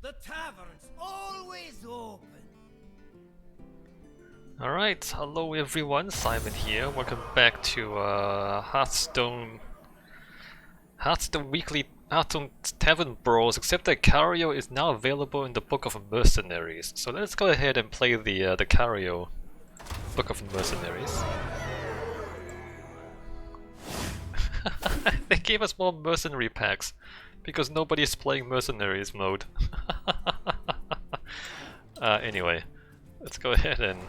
The tavern's always open. Alright, hello everyone, Simon here. Welcome back to Hearthstone Tavern Brawls, except that Cariel is now available in the Book of Mercenaries. So let's go ahead and play the Cariel Book of Mercenaries. They gave us more mercenary packs because nobody's playing Mercenaries mode. Anyway, let's go ahead and...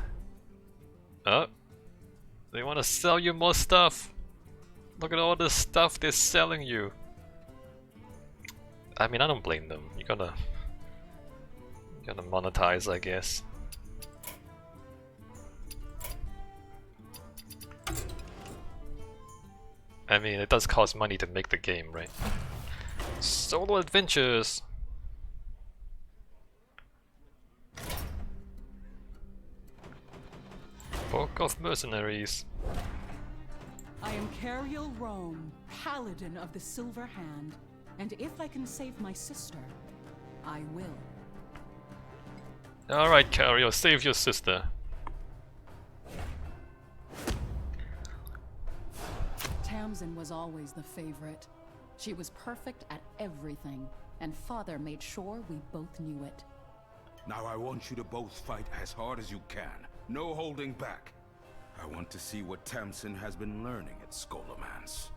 Oh, they want to sell you more stuff. Look at all the stuff they're selling you. I mean, I don't blame them. You gotta monetize, I guess. I mean, it does cost money to make the game, right? Solo adventures. Book of Mercenaries. I am Cariel, Paladin of the Silver Hand, and if I can save my sister, I will. Alright, Cariel, save your sister. Tamsin was always the favorite. She was perfect at everything, and Father made sure we both knew it. Now I want you to both fight as hard as you can. No holding back. I want to see what Tamsin has been learning at Skolamans.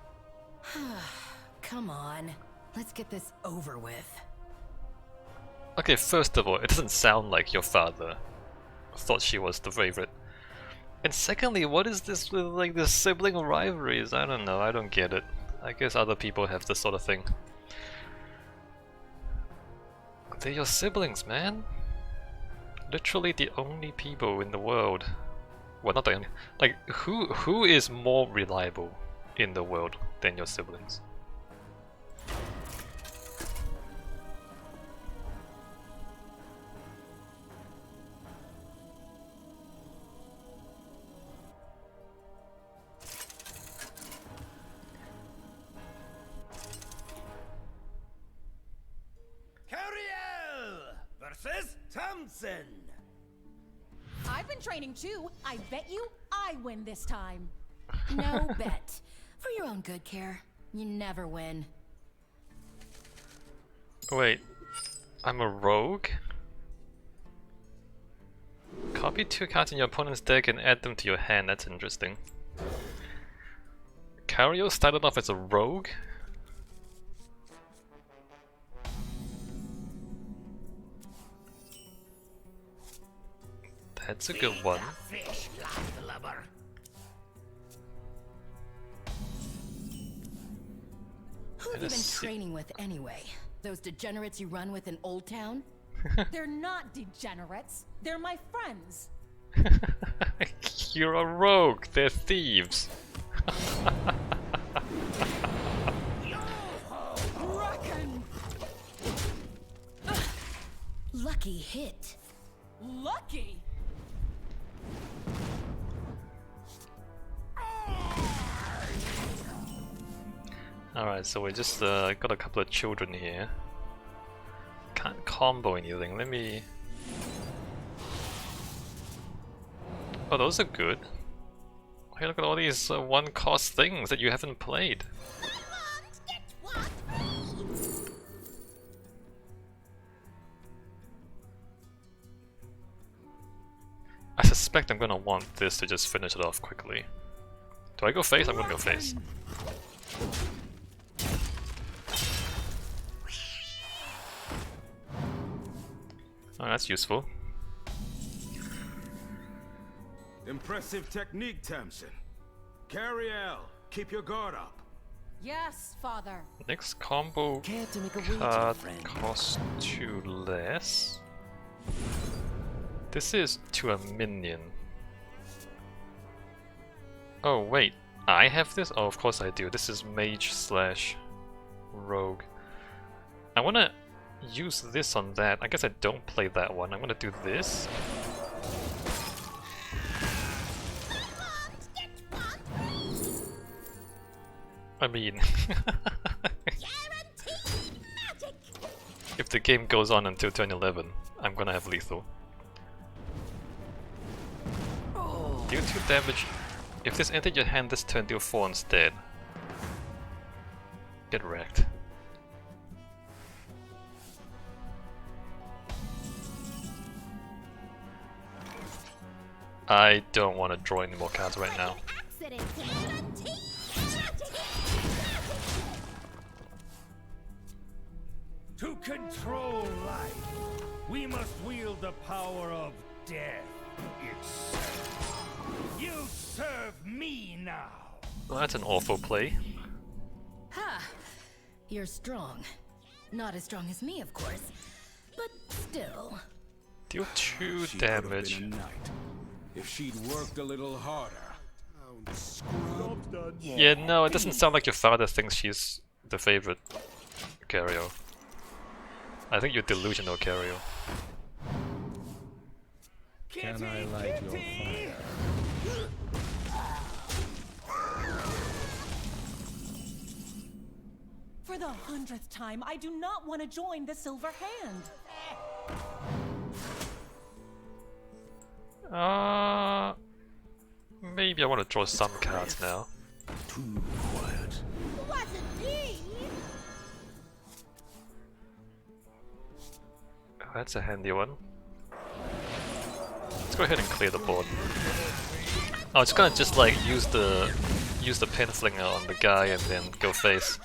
Come on, let's get this over with. Okay, first of all, it doesn't sound like your father thought she was the favorite. And secondly, what is this with like the sibling rivalries? I don't know, I don't get it. I guess other people have this sort of thing. They're your siblings, man. Literally the only people in the world. Well, not the only. Like, who is more reliable in the world than your siblings? Cariel versus Tamsin. I've been training too. I bet you I win this time. No bet. For your own good, Care. You never win. Wait, I'm a rogue? Copy 2 cards in your opponent's deck and add them to your hand, that's interesting. Cariel started off as a rogue? That's a good one. Who have you been training with anyway? Those degenerates you run with in Old Town? They're not degenerates. They're my friends. You're a rogue, they're thieves. Reckon. Lucky hit. Lucky. Alright, so we just got a couple of children here. Can't combo anything, let me... Oh, those are good. Hey, look at all these one-cost things that you haven't played. I suspect I'm gonna want this to just finish it off quickly. Do I go face? I'm gonna go face. Oh, that's useful. Impressive technique, Tamsin. Cariel, keep your guard up. Yes, Father. Next combo Care to make a wager, card friend? costs 2 less. This is to a minion. Oh wait, I have this? Oh, of course I do. This is mage slash rogue. I wanna use this on that. I guess I don't play that one. I'm gonna do this. I mean... if the game goes on until turn 11, I'm gonna have lethal. Deal 2 damage. If this entered your hand this turn, deal 4 instead. Get wrecked. I don't want to draw any more cards right now. To control life, we must wield the power of death itself. You serve me now. Well, that's an awful play. Ha! You're strong. Not as strong as me, of course. But still. Deal 2 She could have damage. been a knight if she'd worked a little harder. Yeah, no, it doesn't sound like your father thinks she's the favorite, Cariel. I think you're delusional, Cariel. Can I light your fire? For the 100th time, I do not want to join the Silver Hand. Maybe I want to draw some cards now. Too quiet. Oh, that's a handy one. Let's go ahead and clear the board. Oh, it's gonna just like use the pen flinger on the guy and then go face.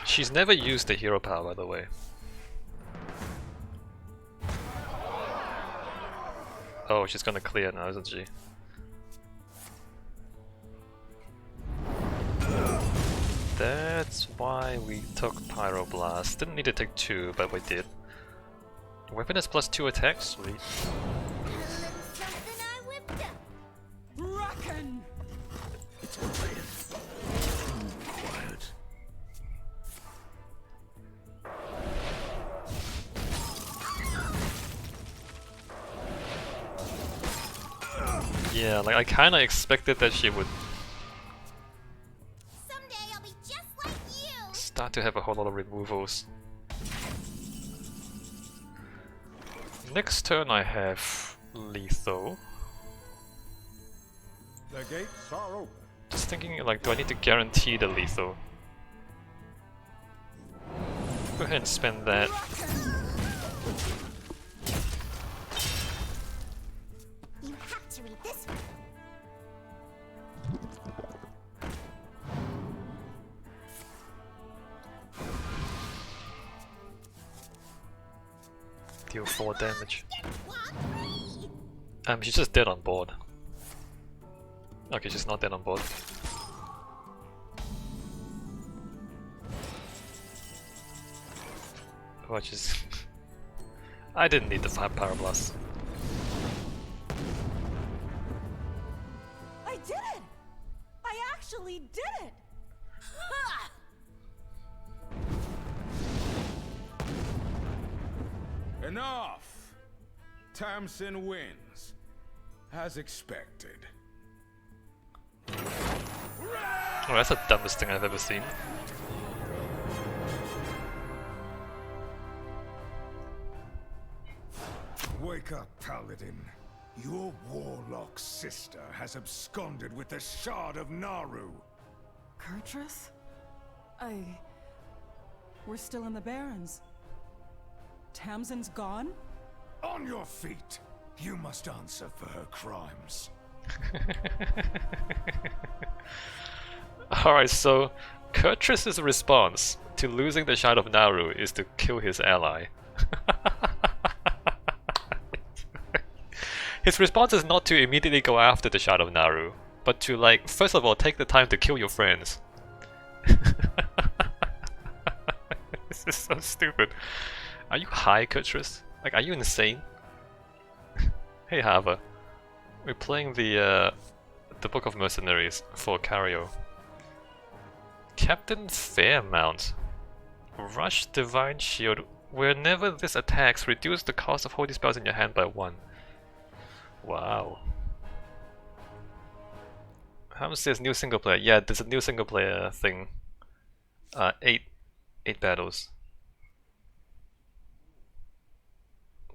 She's never used the hero power, by the way. Oh, she's gonna clear now, isn't she? That's why we took Pyroblast. Didn't need to take 2, but we did. Weapon has +2 attack, sweet. Reckon! It's quiet. Too quiet. Yeah, like I kinda expected that she would Someday I'll be just like you. start to have a whole lot of removals. Next turn I have lethal. The gates are open. Just thinking, like, do I need to guarantee the lethal? Go ahead and spend that. You have to read this one. Deal 4 damage. She's just dead on board. Okay, she's not dead on board. Which is... I didn't need the 5 Pyroblast. I did it! I actually did it! Ha! Enough! Tamsin wins. As expected. Oh, that's the dumbest thing I've ever seen. Wake up, Paladin. Your warlock sister has absconded with the Shard of Naru. Kurtrus? We're still in the Barrens. Tamsin's gone? On your feet. You must answer for her crimes. Alright, so Kurtrus' response to losing the Shard of Naru is to kill his ally. His response is not to immediately go after the Shard of Naru, but to, like, first of all, take the time to kill your friends. This is so stupid. Are you high, Kurtrus? Like, are you insane? Hey, Hava. We're playing the Book of Mercenaries for Cariel. Captain Fairmount. Rush Divine Shield. Whenever this attacks, reduce the cost of holy spells in your hand by 1. Wow. How much says new single player? Yeah, there's a new single player thing. 8 8 battles.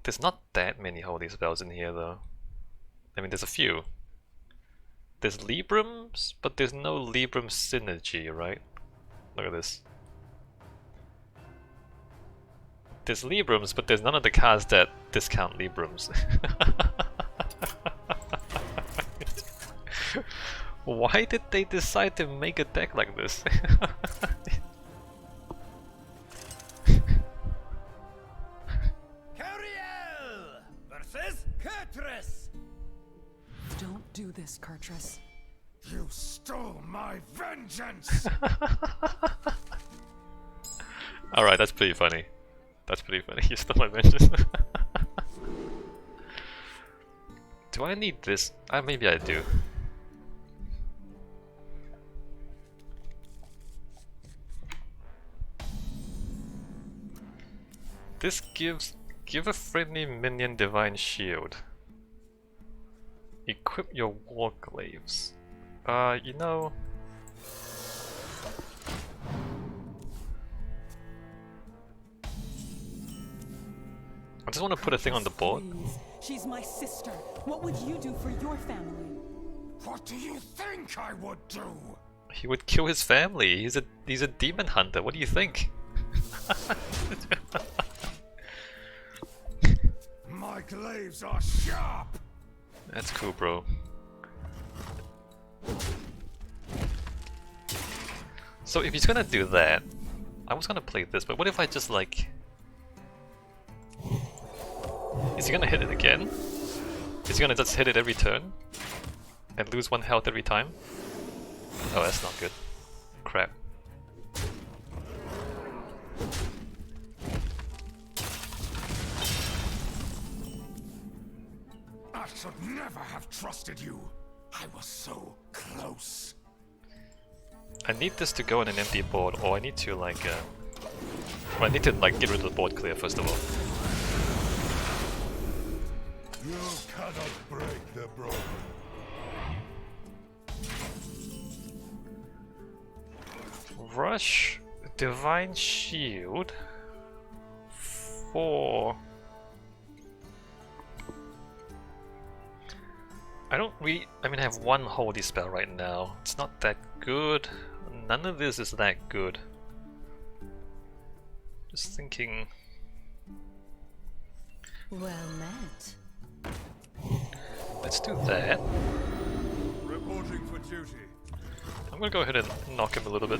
There's not that many holy spells in here though. I mean, there's a few. There's Librams, but there's no Libram synergy, right? Look at this. There's Librams, but there's none of the cards that discount Librams. Why did they decide to make a deck like this? Cariel versus Kurtrus. Don't do this, Kurtrus. You stole my vengeance. Alright, that's pretty funny. That's pretty funny. You stole my vengeance. Do I need this? Maybe I do. This give a friendly minion divine shield. Equip your warglaives. You know, I just want to put a thing on the board. Please. She's my sister. What would you do for your family? What do you think I would do? He would kill his family. He's a demon hunter. What do you think? My glaives are sharp. That's cool, bro. So if he's gonna do that, I was gonna play this, but what if I just like... Is he gonna hit it again? Is he gonna just hit it every turn? And lose 1 health every time? Oh, that's not good. Crap. I should never have trusted you. I was so close. I need this to go on an empty board, or I need to like well, I need to like get rid of the board clear first of all. You cannot break the broken. Rush Divine Shield for... I mean I have 1 holy spell right now. It's not that good. None of this is that good. Just thinking... Well met. Let's do that. Reporting for duty. I'm gonna go ahead and knock him a little bit.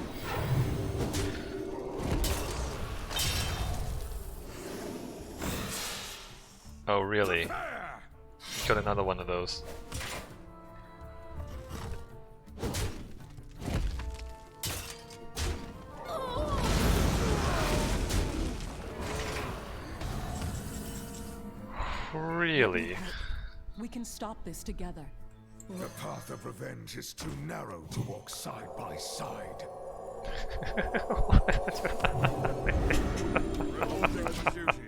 Oh really? Got another one of those. Really? We can stop this together. The path of revenge is too narrow to walk side by side. Reporting for duty.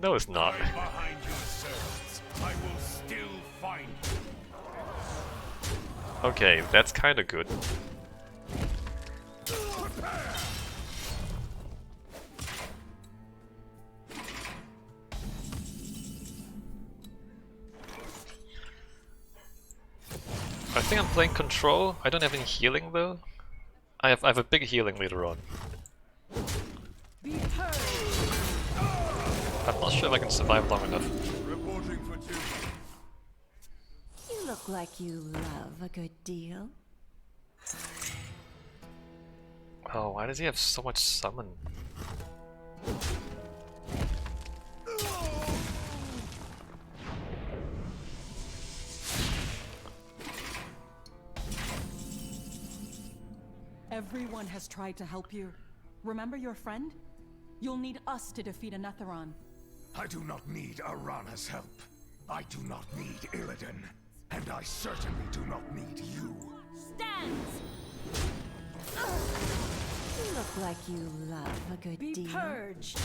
No, it's not. I'm behind your servants. I will still find you. Okay, that's kind of good. Prepare! I think I'm playing control. I don't have any healing though. I have a big healing later on. Be heard. I'm not sure if I can survive long enough. Reporting for duty. You look like you love a good deal. Oh, why does he have so much summon? Everyone has tried to help you. Remember your friend? You'll need us to defeat Anetheron. I do not need Arana's help. I do not need Illidan. And I certainly do not need you. Stands! You look like you love a good Be deal. purged.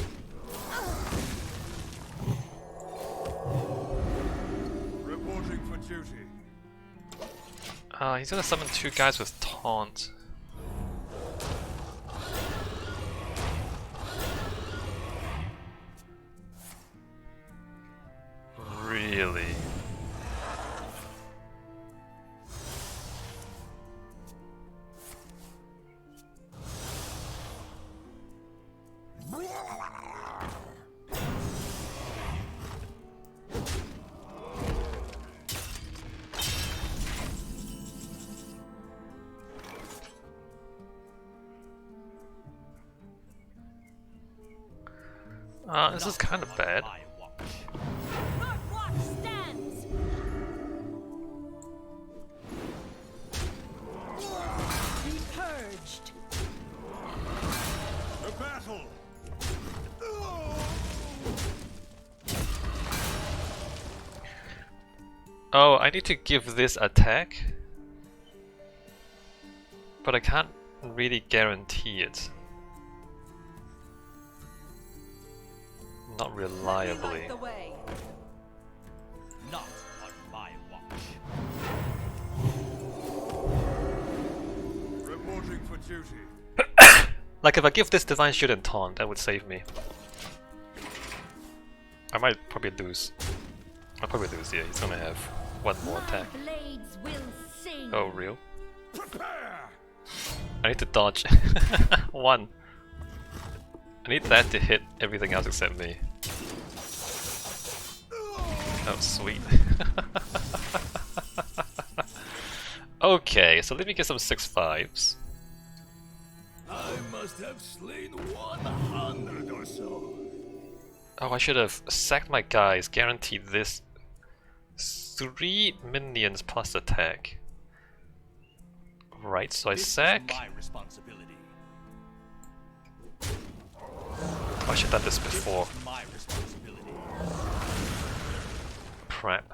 Reporting for duty. He's gonna summon 2 guys with taunt. Really? This is kind of bad. North Watch stands! Be purged! The battle! Oh, I need to give this attack, but I can't really guarantee it. Not reliably. Light the way. Not on my watch. Reporting for duty. Like if I give this Divine Shield and Taunt, that would save me. I might probably lose. I'll probably lose, yeah, he's gonna have one more attack. Blades will sing. Oh, real? Prepare! I need to dodge. One. I need that to hit everything else except me. Oh, sweet. Okay, so let me get some 6/5s. I must have slain 100 or so. Oh, I should have sacked my guys, guaranteed this 3 minions plus attack. Right, so I sack. My responsibility. Oh, I should have done this before. My responsibility. Crap.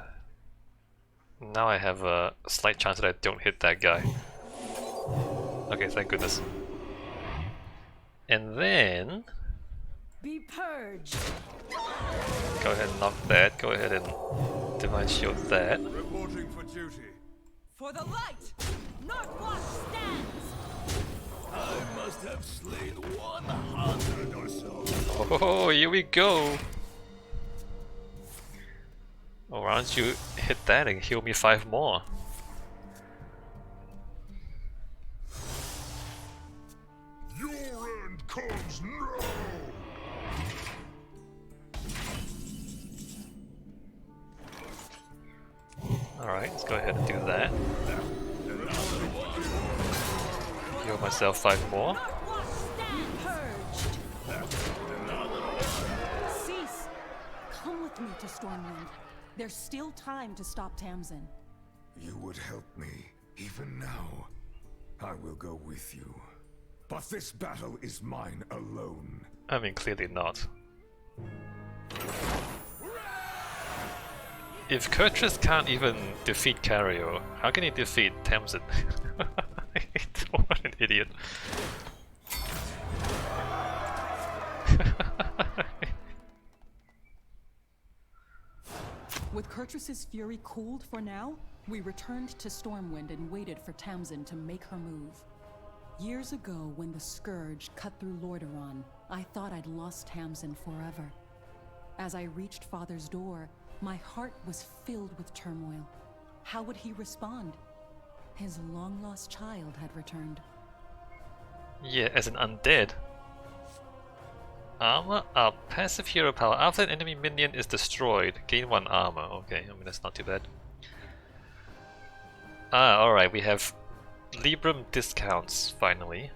Now I have a slight chance that I don't hit that guy. Okay, thank goodness. And then... Be purged. go ahead and knock that, go ahead and Divine Shield that. Reporting for duty. For the light! North Watch stands! I must have slain 100 or so. Oh, here we go! Oh, why don't you hit that and heal me 5 more? Your end comes now. Alright, let's go ahead and do that. Heal myself 5 more. North Watch stands! Purged! Cease! Come with me to Stormwind. There's still time to stop Tamsin. You would help me, even now. I will go with you. But this battle is mine alone. I mean, clearly not. If Kurtrus can't even defeat Cariel, how can he defeat Tamsin? What an idiot. With Kurtrus's fury cooled for now, we returned to Stormwind and waited for Tamsin to make her move. Years ago, when the Scourge cut through Lordaeron, I thought I'd lost Tamsin forever. As I reached Father's door, my heart was filled with turmoil. How would he respond? His long-lost child had returned. Yeah, as an undead. Armor up. Passive hero power. After an enemy minion is destroyed, gain 1 armor. Okay, I mean that's not too bad. Ah, alright, we have Libram discounts, finally.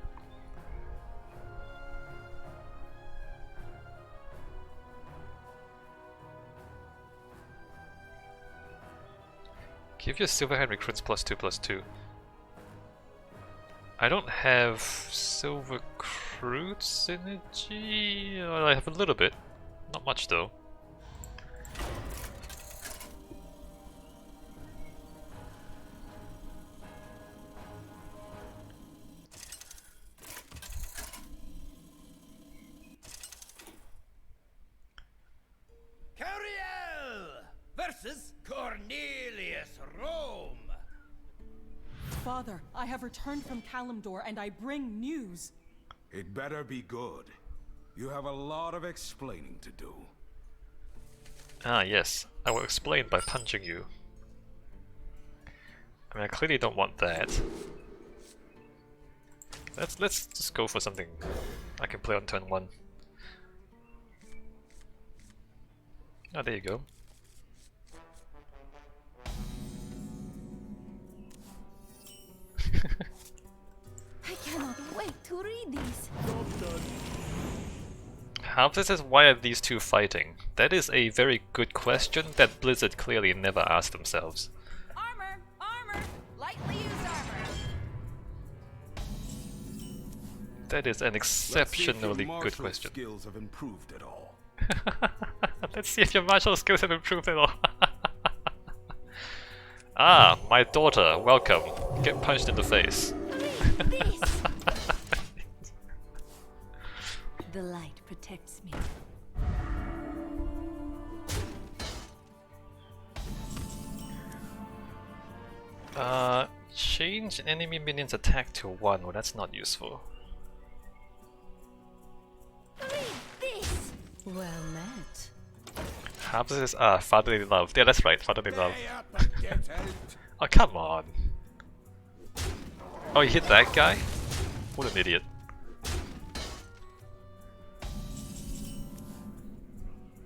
Give your Silverhand recruits +2/+2. I don't have Silver Recruit synergy. I have a little bit, not much though. Cariel versus Cornelius Rome. Father, I have returned from Kalimdor and I bring news. It better be good. You have a lot of explaining to do. Ah, yes. I will explain by punching you. I mean, I clearly don't want that. Let's just go for something I can play on turn 1. Ah, there you go. I cannot wait to read these. How this is why are these two fighting? That is a very good question that Blizzard clearly never asked themselves. Armor! Armor! Lightly used armor! That is an Let's see if your exceptionally good martial question. skills have improved at all. Let's see if your martial skills have improved at all. Ah, my daughter, welcome. Get punched in the face. Read this! The light protects me. Change enemy minion's attack to 1. Well, that's not useful. Read this! Well met. How does this? Ah, fatherly love. Yeah, that's right, fatherly love. Pay up and get out. Oh, come on. Oh, you hit that guy? What an idiot.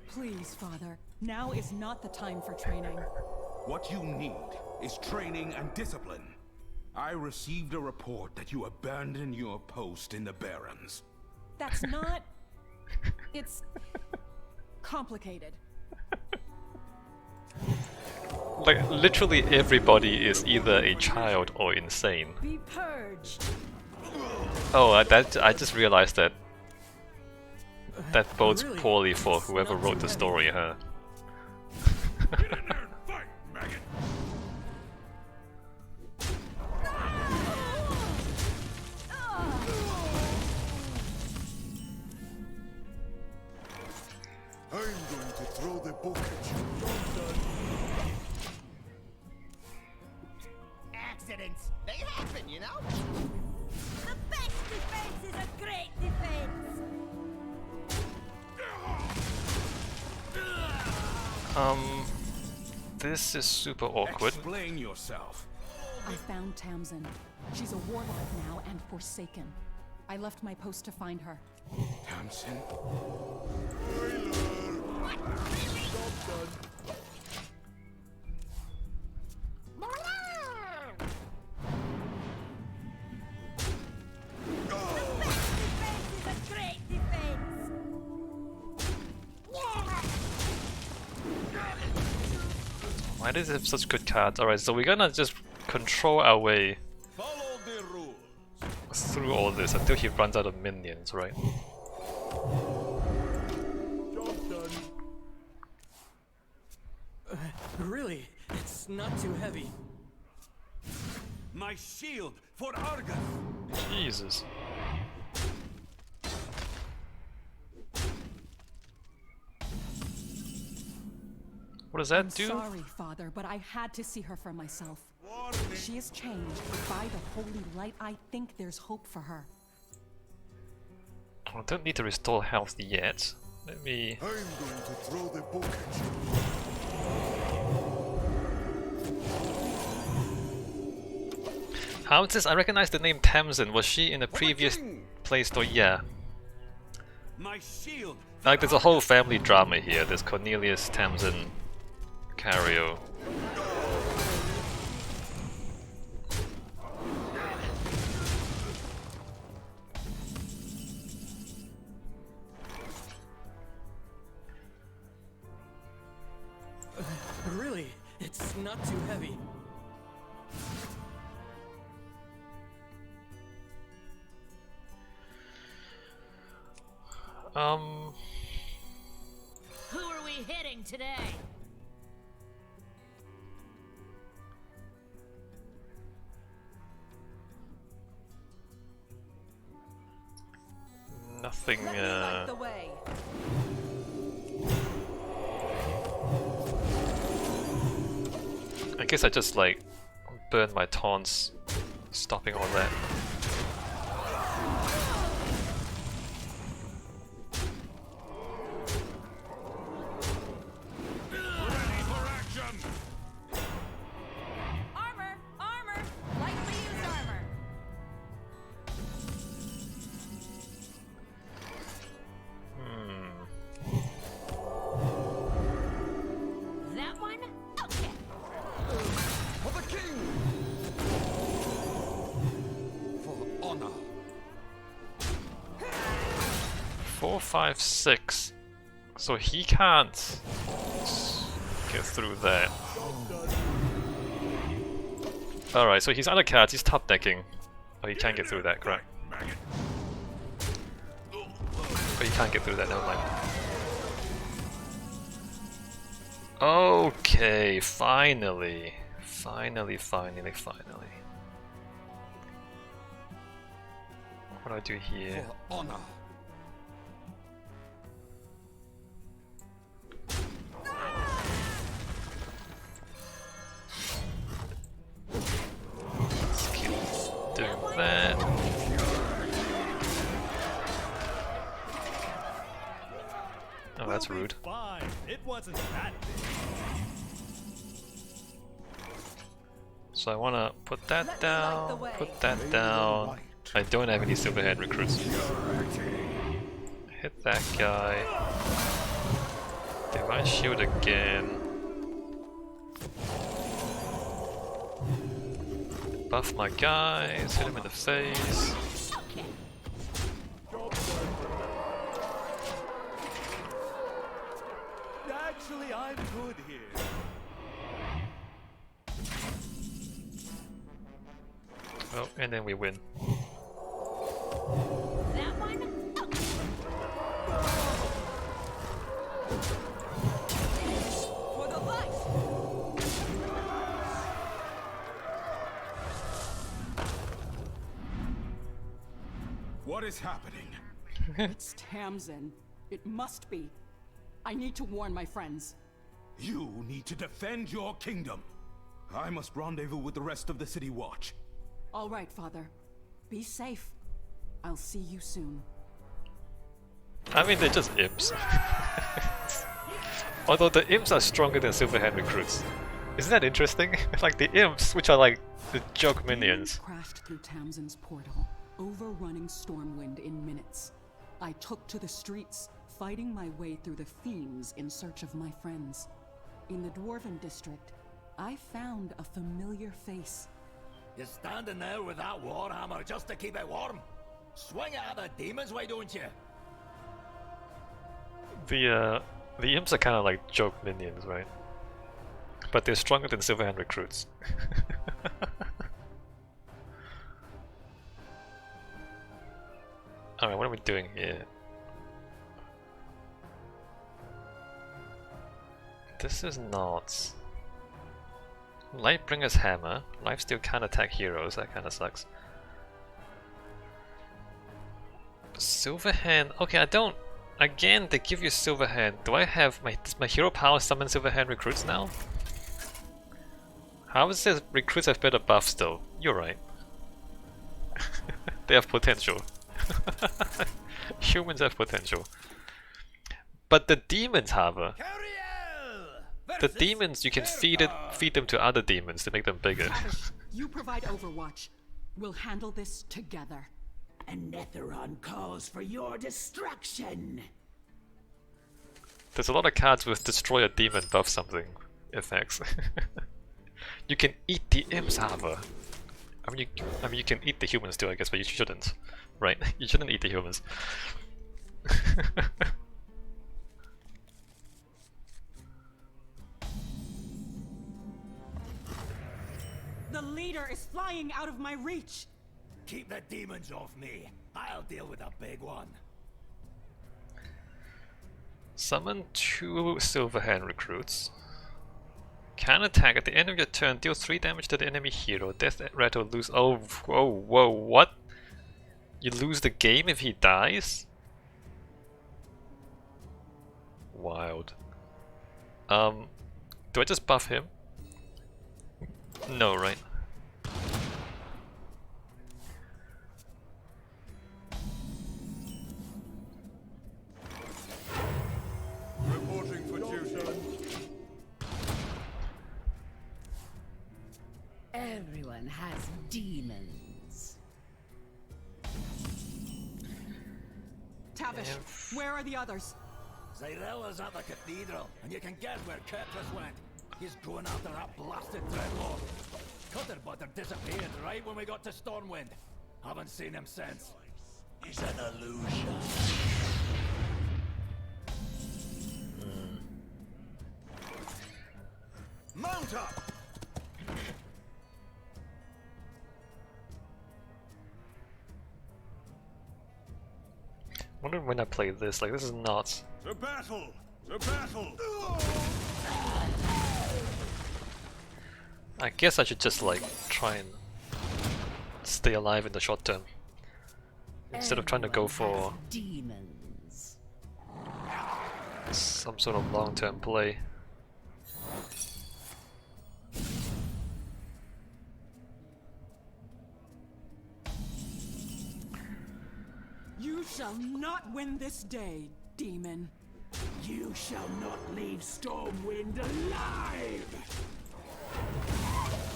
Please, Father. Now is not the time for training. What you need is training and discipline. I received a report that you abandoned your post in the Barrens. That's not... It's... complicated. Like, literally everybody is either a child or insane. Be purged. Oh, I just realized that that bodes poorly for whoever wrote the story, huh? Get in there and fight, maggot! I'm going to throw the book at you. Accidents. They happen, you know? The best defense is a great defense. This is super awkward. Explain yourself. I found Tamsin. She's a warlock now and forsaken. I left my post to find her. Tamsin? Why does it have such good cards? Alright, so we're gonna just control our way Follow the rules. through all this until he runs out of minions, right? Job done. Really? It's not too heavy. My shield for Argus. Jesus. What does that I'm do? sorry, Father, but I had to see her for myself. Warning. She is changed. By the holy light, I think there's hope for her. I don't need to restore health yet. Let me... I'm going to throw the book at you. How is this? I recognize the name Tamsin. Was she in a previous Play Store? Yeah. My shield. Like, there's a whole family drama here. There's Cornelius, Tamsin, Cariel. Really? It's not too heavy. Who are we hitting today? Nothing, The way. I guess I just, like, burn my taunts, stopping all that. 4, 5, 6. So he can't get through that. Alright, so he's out of cards, he's top decking. Oh, he can't get through that, correct. Oh, he can't get through that, never mind. Okay, finally. Finally. What do I do here? For honor. Do that. Oh, that's rude. Fine. It wasn't that big. So I want to put that down, put that down. I don't have any Silverhand recruits. Hit that guy. Divine Shield again. Buff my guys, hit him in the face. Actually, I'm good here. Oh, and then we win. That one? For the light! What is happening? It's Tamsin. It must be. I need to warn my friends. You need to defend your kingdom. I must rendezvous with the rest of the City Watch. All right, Father. Be safe. I'll see you soon. I mean, they're just imps. Although the imps are stronger than Silverhand recruits. Isn't that interesting? Like the imps, which are like the joke minions. Crashed through Tamsin's portal, overrunning Stormwind in minutes. I took to the streets, fighting my way through the fiends in search of my friends. In the Dwarven district, I found a familiar face. You're standing there with that warhammer just to keep it warm. Swing it at the demons, why don't you? The imps are kind of like joke minions, right? But they're stronger than Silverhand recruits. Alright, what are we doing here? This is not... Lightbringer's Hammer. Lifesteal can't attack heroes, that kinda sucks. Silverhand... Okay, I don't... Again, they give you Silverhand. Do I have... Does my hero power summon Silverhand recruits now? How is this recruits have better buffs though? You're right. They have potential. Humans have potential. But the demons have a... The demons, you can feed them to other demons to make them bigger. You provide Overwatch. We'll handle this together. And Netheron calls for your destruction. There's a lot of cards with destroy a demon buff something effects. You can eat the imps, Hava. I mean, you can eat the humans too, I guess, but you shouldn't, right? You shouldn't eat the humans. The leader is flying out of my reach. Keep the demons off me. I'll deal with the big one. Summon 2 Silverhand recruits. Can attack at the end of your turn, deal 3 damage to the enemy hero. Death Rattle lose. Oh, whoa, what? You lose the game if he dies? Wild. Do I just buff him? No, right? Reporting for duty. Everyone has demons. Tavish, where are the others? Cyrilla's at the cathedral, and you can guess where Ketras went. He's going after that blasted Dreadlord. Cutterbutter disappeared right when we got to Stormwind. Haven't seen him since. Is an illusion. Mount up! Wonder when I play this, like this is nuts. To battle! To battle! I guess I should just like try and stay alive in the short term instead of trying to go for demons. some sort of long-term play. You shall not win this day, demon. You shall not leave Stormwind alive!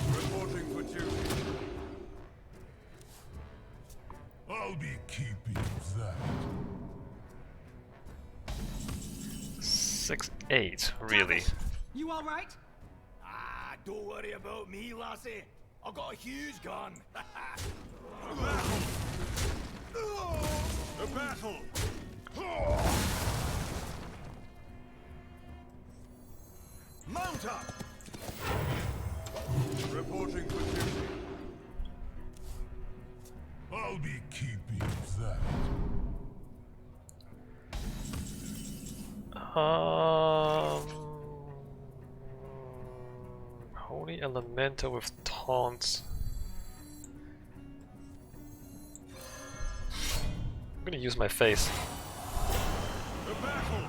Reporting for duty. I'll be keeping that. 6-8, really? You all right? Ah, don't worry about me, lassie. I've got a huge gun. To battle! To battle! Mount up! Reporting for duty. I'll be keeping that. Holy Elemental with taunts. I'm gonna use my face. To battle!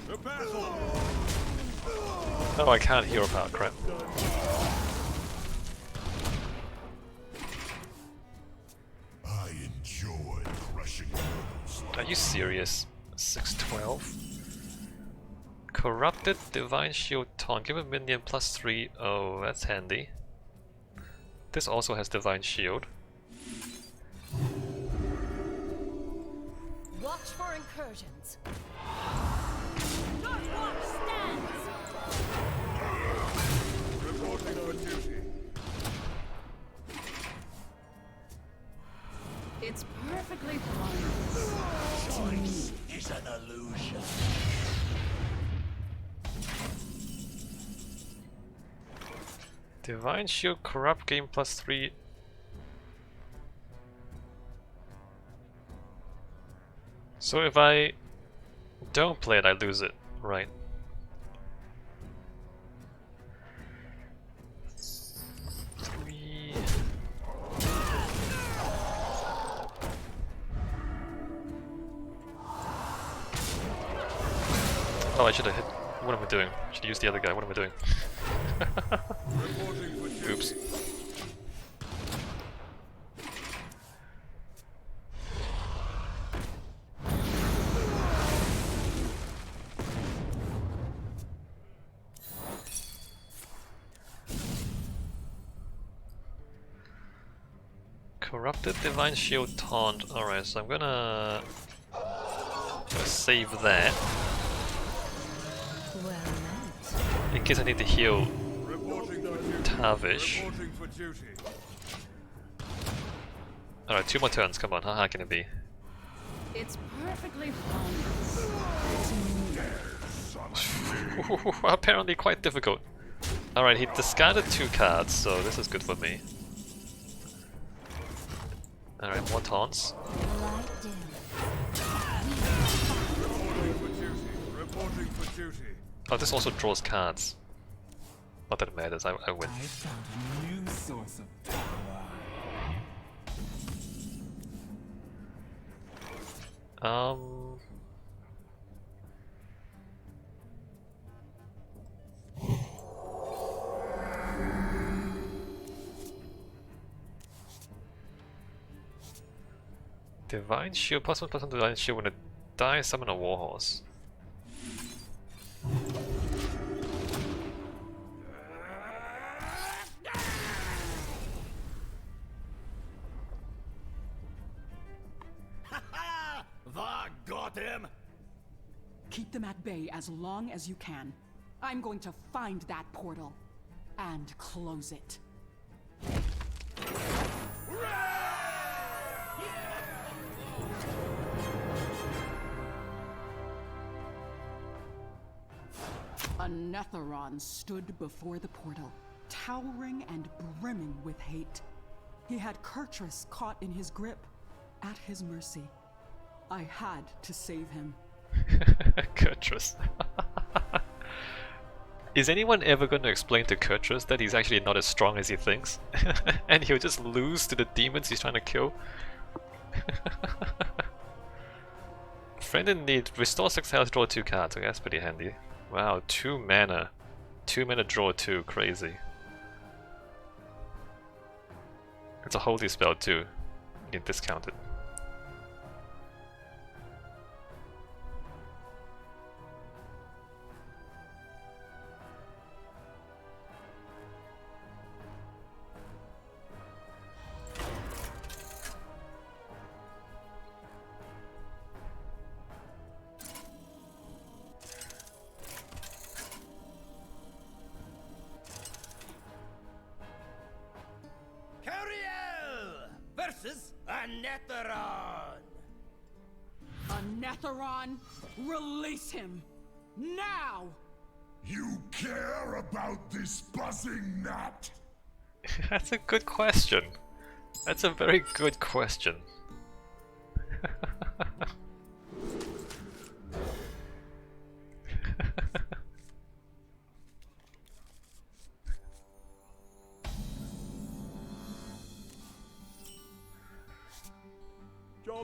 To battle! Oh, I can't hero power, crap. I enjoy crushing mortals. Are you serious? 6-12? Corrupted Divine Shield Taunt. Give a minion +3. Oh, that's handy. This also has Divine Shield. Watch for incursions. North Watch stands! Reporting for duty. It's perfectly fine. Choice is an illusion. Divine Shield Corrupt game +3. So if I don't play it, I lose it, right? Three. Oh, I should have hit. What am I doing? I should use the other guy. What am I doing? Reporting for duty. Oops. Corrupted Divine Shield Taunt. Alright, so I'm gonna save that in case I need to heal Reporting for duty. Tavish. Reporting for duty. Alright, 2 more turns, come on, how hard can it be? It's perfectly fine. Apparently quite difficult. Alright, he discarded 2 cards, so this is good for me. Alright, more taunts. Reporting for duty. Reporting for duty. Oh, this also draws cards. Not that it matters, I win. I found a new source of power. Divine Shield, +1/+1 Divine Shield when it dies, summon a Warhorse. That got him! Keep them at bay as long as you can. I'm going to find that portal and close it. A Netheron stood before the portal, towering and brimming with hate. He had Kurtrus caught in his grip, at his mercy. I had to save him. Kurtrus. Is anyone ever going to explain to Kurtrus that he's actually not as strong as he thinks? And he'll just lose to the demons he's trying to kill? Friend in need. Restore 6 health, draw 2 cards. Okay, that's pretty handy. Wow, 2 mana. 2 mana, draw 2. Crazy. It's a holy spell too. You can discount it. Cariel versus a Netheron. A Netheron? Release him! Now! You care about this buzzing gnat? That's a good question. That's a very good question.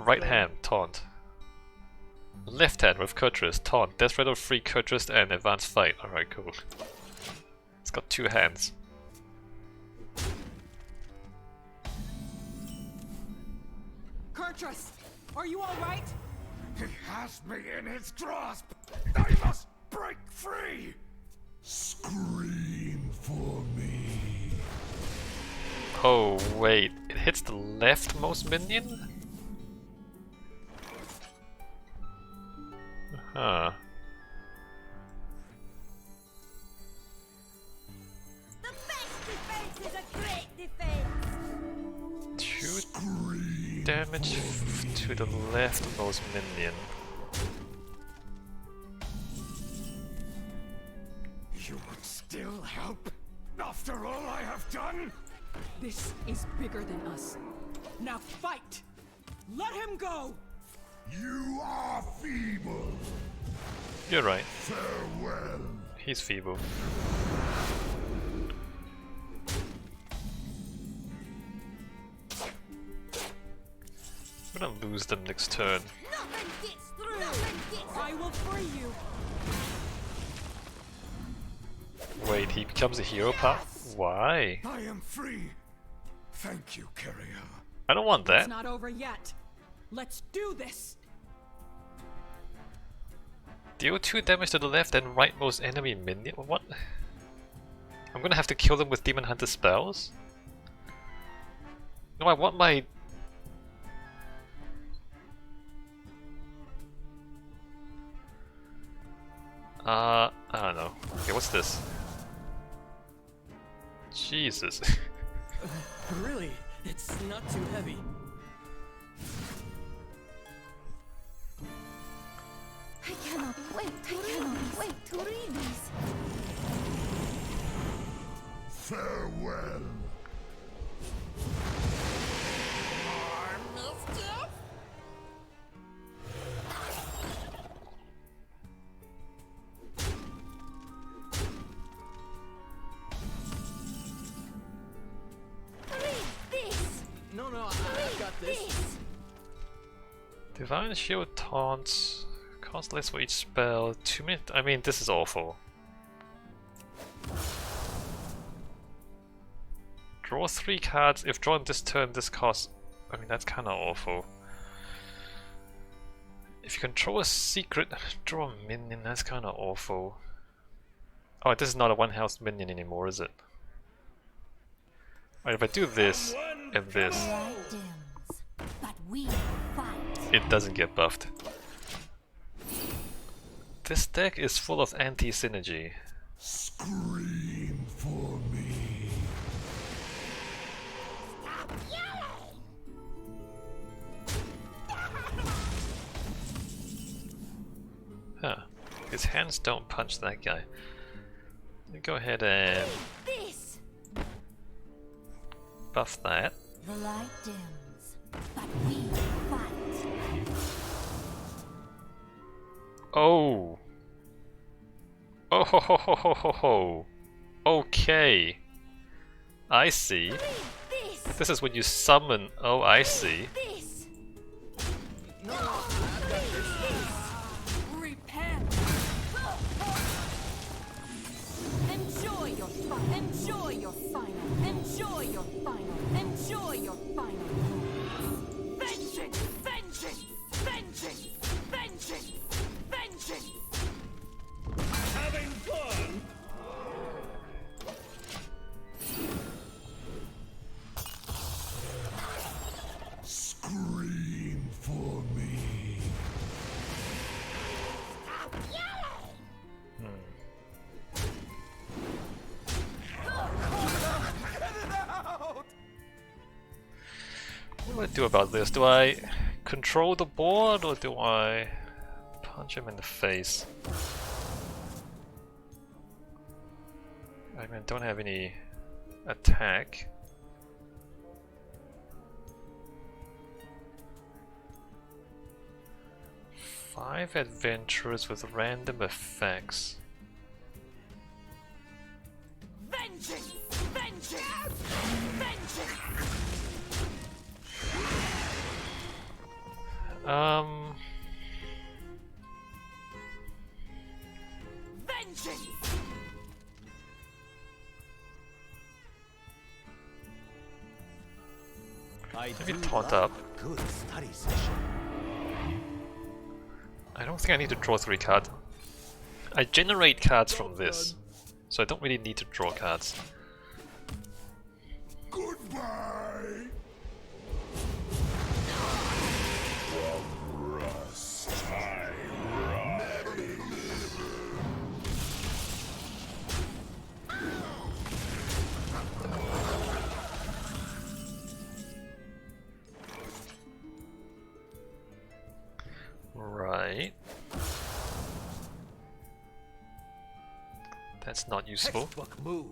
Right hand, taunt. Left hand with Kurtrus, taunt, Death Rattle, free Kurtrus, and advanced fight. Alright, cool. It's got 2 hands. Kurtrus, are you alright? He has me in his grasp. I must break free. Scream for me. Oh wait, it hits the leftmost minion? Huh. The best defense is a great defense. 2 damage to the leftmost minion. You would still help after all I have done? This is bigger than us. Now fight! Let him go! You are feeble. You're right. Farewell. He's feeble. We're gonna lose them next turn. Nothing gets through. Nothing gets I will free you! Wait, he becomes a hero part? Why? I am free. Thank you, Cariel. I don't want It's that. not over yet. Let's do this! Deal 2 damage to the left and rightmost enemy minion? What? I'm gonna have to kill them with Demon Hunter spells? No, I want my... I don't know. Okay, what's this? Jesus. Really? It's not too heavy. I cannot wait to read these. Farewell. Mischief? Read this. No, I've got this. Divine Shield taunts. Cost less for each spell. 2 minutes. I mean, this is awful. Draw 3 cards. If drawn this turn, this costs. I mean, that's kind of awful. If you control a secret, draw a minion. That's kind of awful. Oh, this is not a 1 health minion anymore, is it? Alright, if I do this and this, Light dims, but we fight. it doesn't get buffed. This deck is full of anti-synergy. Scream for me. Stop yelling! Huh. His hands don't punch that guy. Go ahead and This! buff that. The light dims, but we fight. Oh! Oh ho ho ho ho ho ho! Okay. I see. This! This is when you summon. Oh, I see. This! No, I've got this. Repent! Enjoy your fun. Enjoy your final. Enjoy your final. Enjoy your final. Vengeance! Vengeance! Vengeance! Vengeance! Vengeance! Having fun? Scream for me. What do I do about this? Do I control the board or do I punch him in the face? I mean, I don't have any attack. Five adventurers with random effects. Vengeance! Vengeance! Vengeance! Vengeance! Maybe taunt up. Good study session. I don't think I need to draw 3 cards. I generate cards from this, so I don't really need to draw cards. Goodbye. From rust I rise. Right. That's not useful. Textbook move.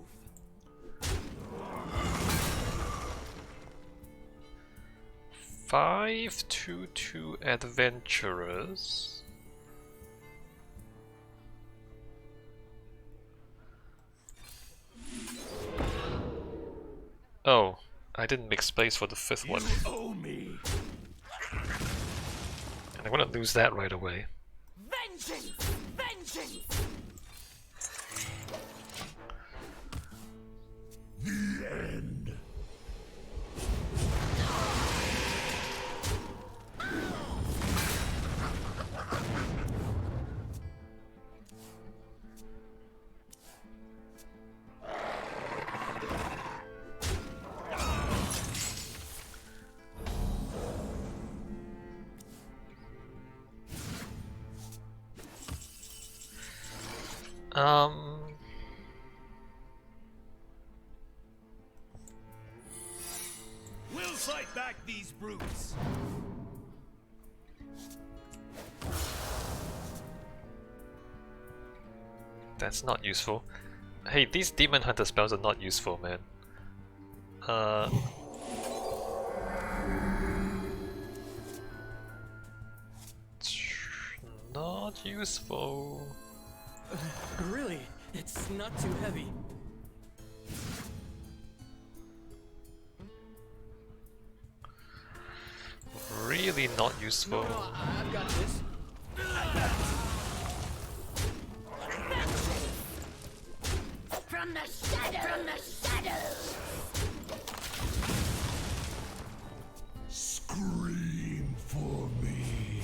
Five 2/2 adventurers. Oh, I didn't make space for the 5th one. You owe me. And I'm gonna lose that right away. Vengeance! Vengeance! The end. We'll fight back these brutes. That's not useful. Hey, these demon hunter spells are not useful, man. Not useful. Really, it's not too heavy. Really not useful. No, I've got this. From the shadows! From the shadows! Scream for me.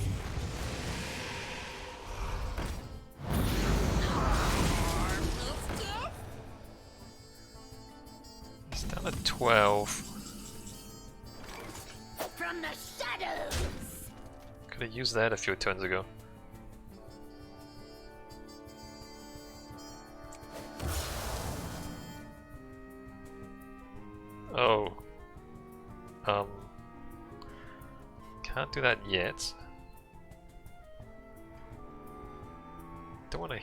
It's down to 12. From the shadows! Could have used that a few turns ago. Oh. Can't do that yet. Don't wanna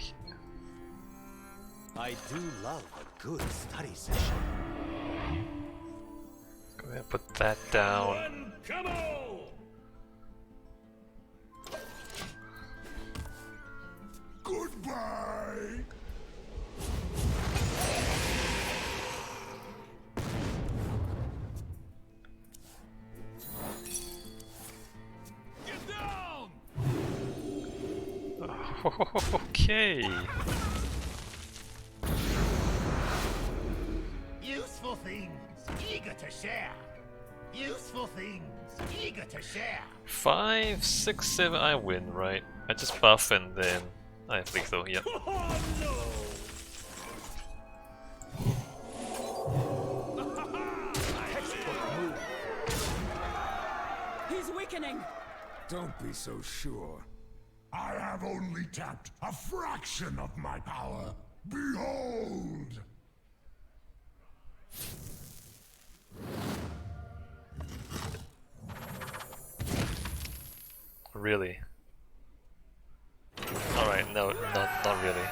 I do love a good study session. Go ahead and put that down. One, come on! Goodbye! Get down! Okay. Useful things, eager to share. Useful things, eager to share. 5, 6, 7. I win, right? I just buff and then I have lethal. Yep. Oh no! He's weakening! Don't be so sure. I have only tapped a fraction of my power. Behold! Really? Alright, no, not really.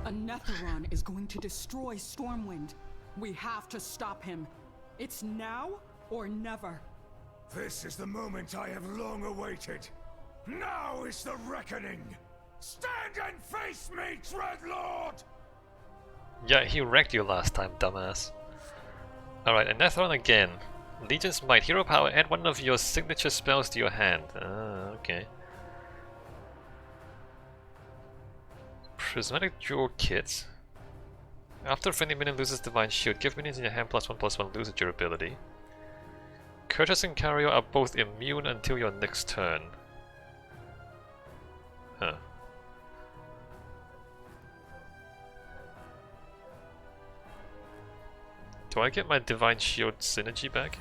A Netheron is going to destroy Stormwind. We have to stop him. It's now or never. This is the moment I have long awaited. Now is the reckoning! Stand and face me, Dreadlord! Yeah, he wrecked you last time, dumbass. Alright, and Netheron again. Legion's Might, hero power, add one of your signature spells to your hand. Ah, okay. Prismatic Jewel Kit. After a friendly minion loses Divine Shield, give minions in your hand +1/+1, lose durability. Curtis and Cariel are both immune until your next turn. Huh. Do I get my Divine Shield synergy back?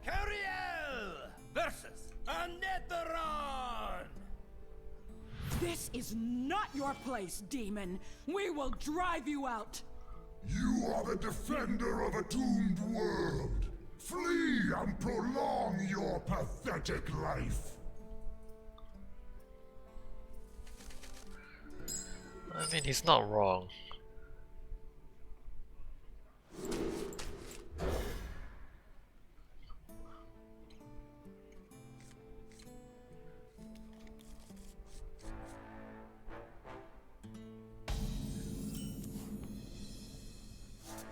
Cariel versus Netheron! This is not your place, demon. We will drive you out. You are the defender of a doomed world. Flee and prolong your pathetic life. I mean, he's not wrong.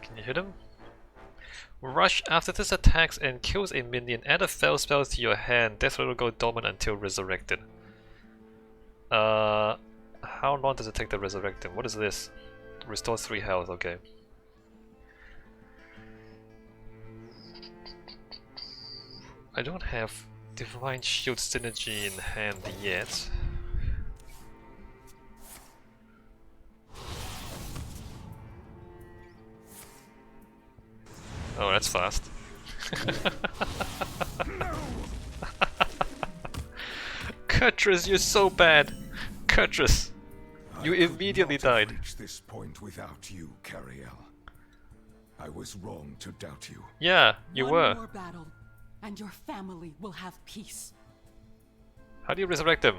Can you hit him? Rush. After this attacks and kills a minion, add a fell spell to your hand. Death will go dormant until resurrected. How long does it take to resurrect him? What is this? Restore 3 health, okay. I don't have Divine Shield synergy in hand yet. Oh, that's fast. Kurtrus, you're so bad. Kurtrus, you immediately died. Reach this point without you, Cariel. I was wrong to doubt you. Yeah, you were. One more battle, and your family will have peace. How do you resurrect him?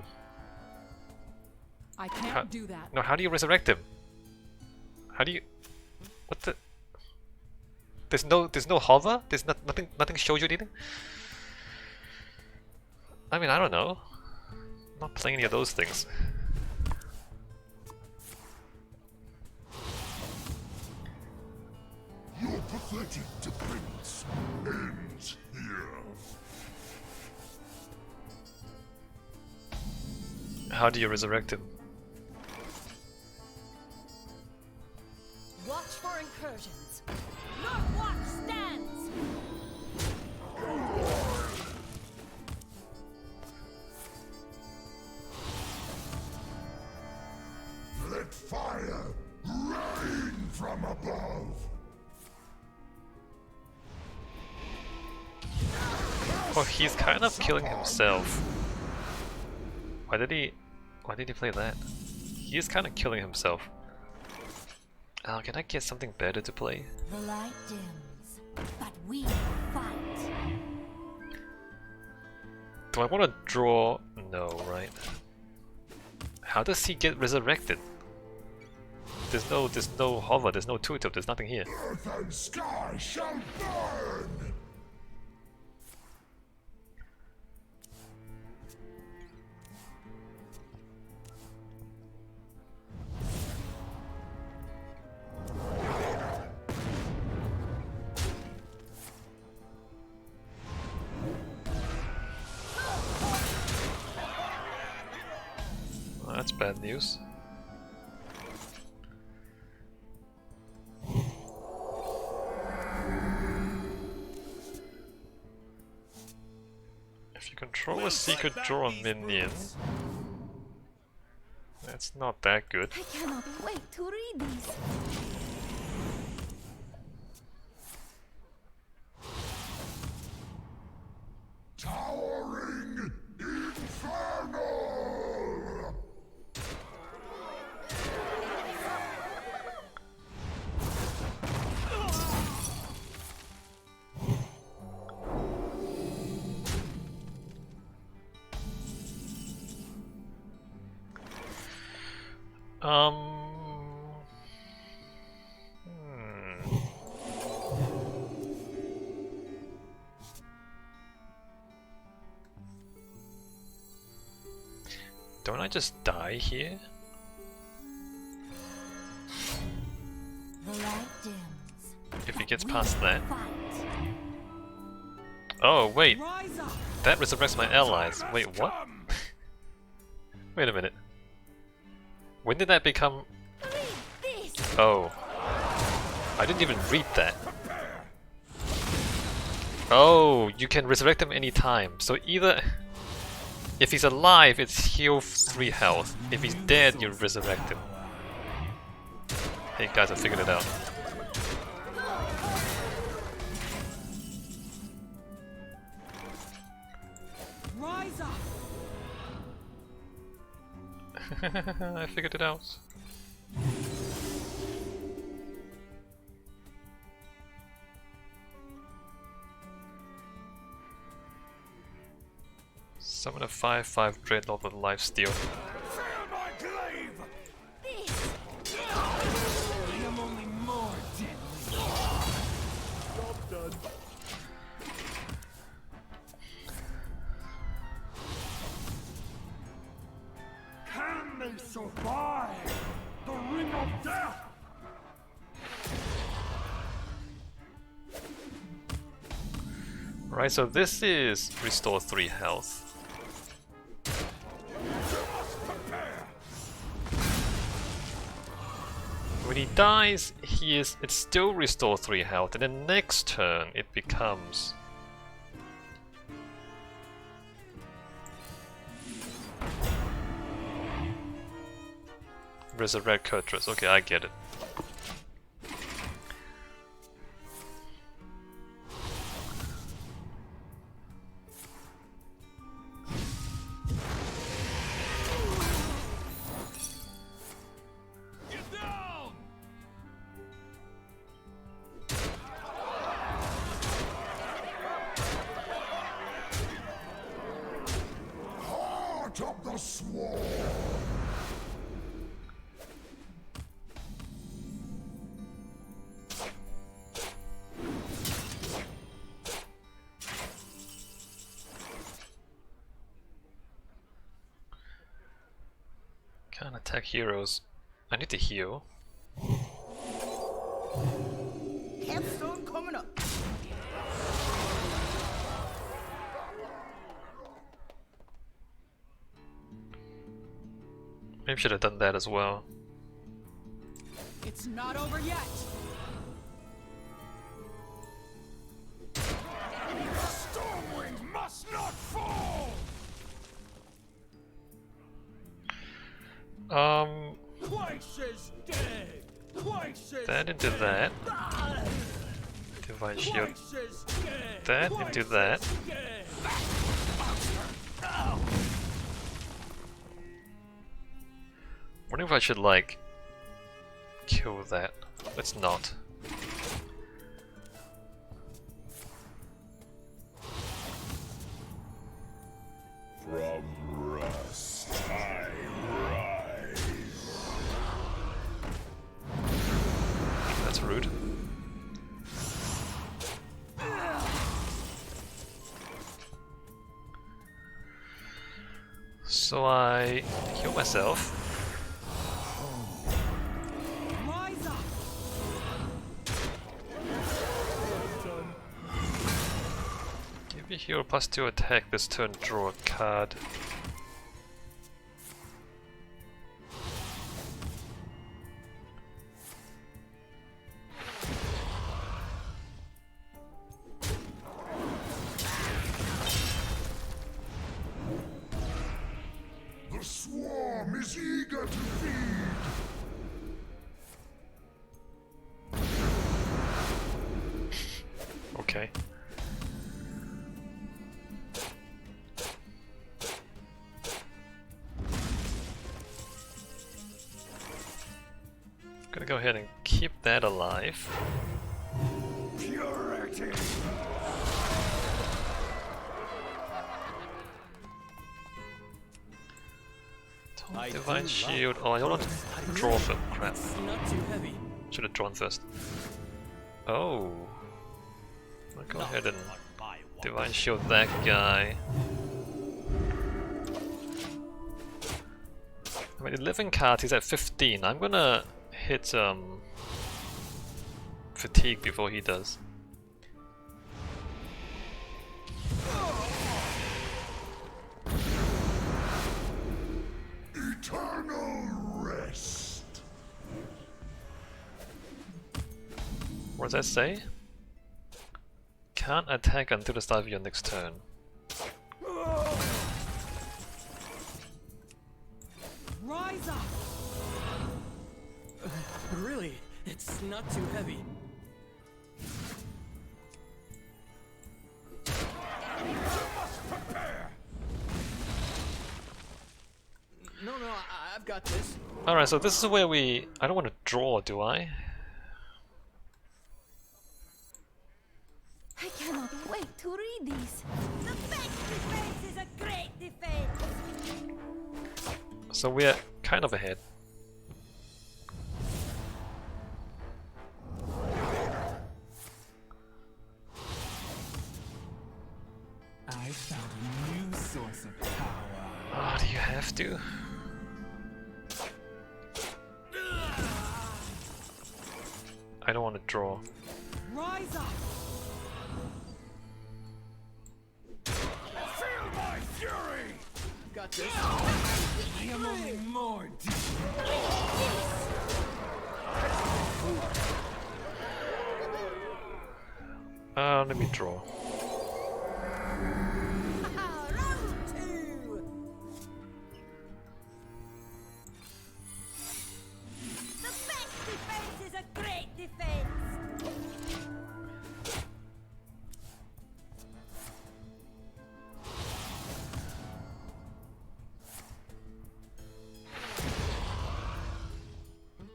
I can't do that. No, how do you resurrect him? How do you? What the? There's no hover. There's nothing shows you anything. I mean, I don't know. I'm not playing any of those things. Your pathetic defense ends here. How do you resurrect him? Watch for incursions. Your watch stands! Let fire rain from above. Oh, he's kind of killing himself. Why did he play that? He is kind of killing himself. Oh, can I get something better to play? The light dims, but we fight. Do I want to draw? No, right? How does he get resurrected? There's no hover, there's no tutor, there's nothing here. Earth and sky shall burn! Well, that's bad news. If you control a secret draw minion, that's not that good. I cannot wait to read these. Towering Inferno! Don't I just die here? The light dims. If he gets past that. Oh wait, that resurrects my allies. Wait, what? Wait a minute. When did that become? Oh, I didn't even read that. Oh, you can resurrect him anytime. So either if he's alive, it's heal 3 health. If he's dead, you resurrect him. Hey guys, I figured it out. Rise up. I figured it out. Summon a 5/5 Dreadnought with lifesteal. Feel my glaive! I am only more deadly. Job done. Can they survive the ring of death? Right, so this is restore 3 health. When he dies, it's still restore 3 health, and then next turn it becomes resurrect Kurtrus. Okay, I get it. Heart of the swarm! Can't attack heroes. I need to heal. Hearthstone coming up. Maybe should have done that as well. It's not over yet. Stormwind must not fall! Twice as dead! Twice as That into that. Divine shield. Twice as dead! That into that. Dead. wonder if I should like kill that. Let's not. From rust I rise. That's rude. So I heal myself. Rise up! Give you heal +2 attack this turn, draw a card. The swarm is eager to feed. Okay. Gonna go ahead and keep that alive. Purity! Divine Shield. Oh, I don't want to draw for crap. It's not too heavy. Should have drawn first. Oh. I'll go ahead and Divine Shield that guy. I mean, 11 cards, he's at 15. I'm gonna hit Fatigue before he does. Eternal rest. What does that say? Can't attack until the start of your next turn. Rise up! Really, it's not too heavy. No, I've got this. Alright, so this is where we... I don't want to draw, do I? I cannot wait to read these. The best defense is a great defense. So we're kind of ahead. I found a new source of power. Oh, do you have to? I don't want to draw. Rise up! Feel my fury! Got this. I am only more deep. Let me draw. Round two. The best defense is a great defense.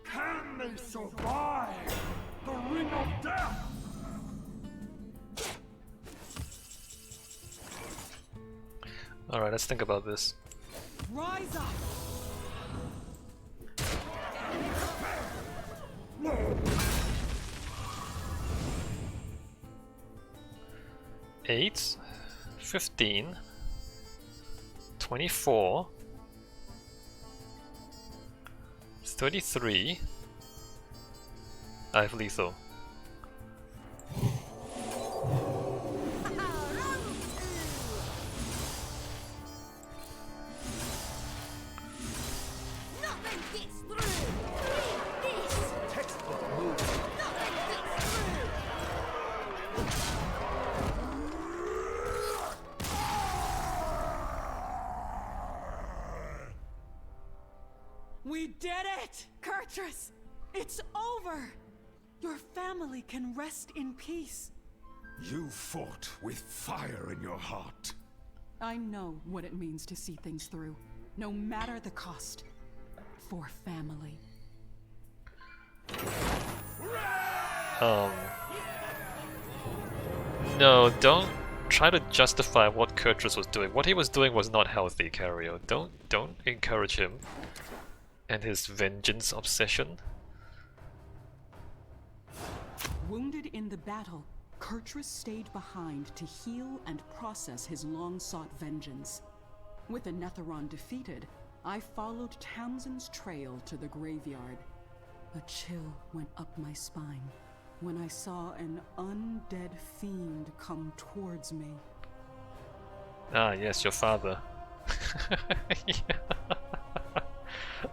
Can they survive the ring of death? Alright, let's think about this. Rise up! 8, 15, 24, 33. I have lethal. Nothing gets through. Read this. Textbook move. Nothing gets We did it! Kurtrus! It's over! Your family can rest in peace. You fought with fire in your heart. I know what it means to see things through, no matter the cost. for family. No, don't try to justify what Kurtrus was doing. What he was doing was not healthy, Cariel. Don't encourage him and his vengeance obsession. Wounded in the battle, Kurtrus stayed behind to heal and process his long-sought vengeance. With the Netheron defeated, I followed Tamsin's trail to the graveyard. A chill went up my spine when I saw an undead fiend come towards me. Ah, yes, your father.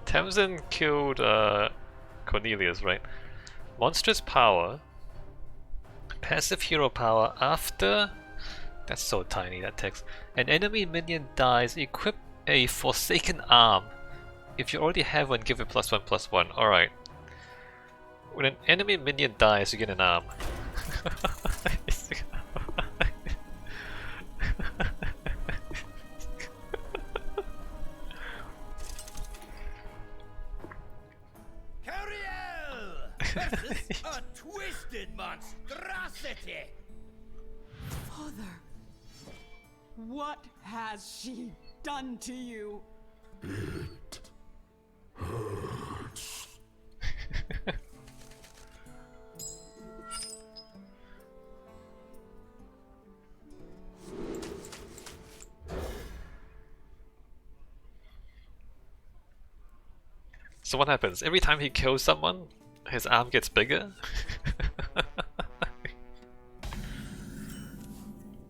Tamsin killed Cornelius, right? Monstrous power. Passive hero power after... That's so tiny, that text. An enemy minion dies, equip a Forsaken Arm. If you already have one, give it +1/+1. Alright. When an enemy minion dies, you get an arm. Cariel versus a twisted monstrosity. Father, what has she done to you? It hurts. So what happens? Every time he kills someone, his arm gets bigger?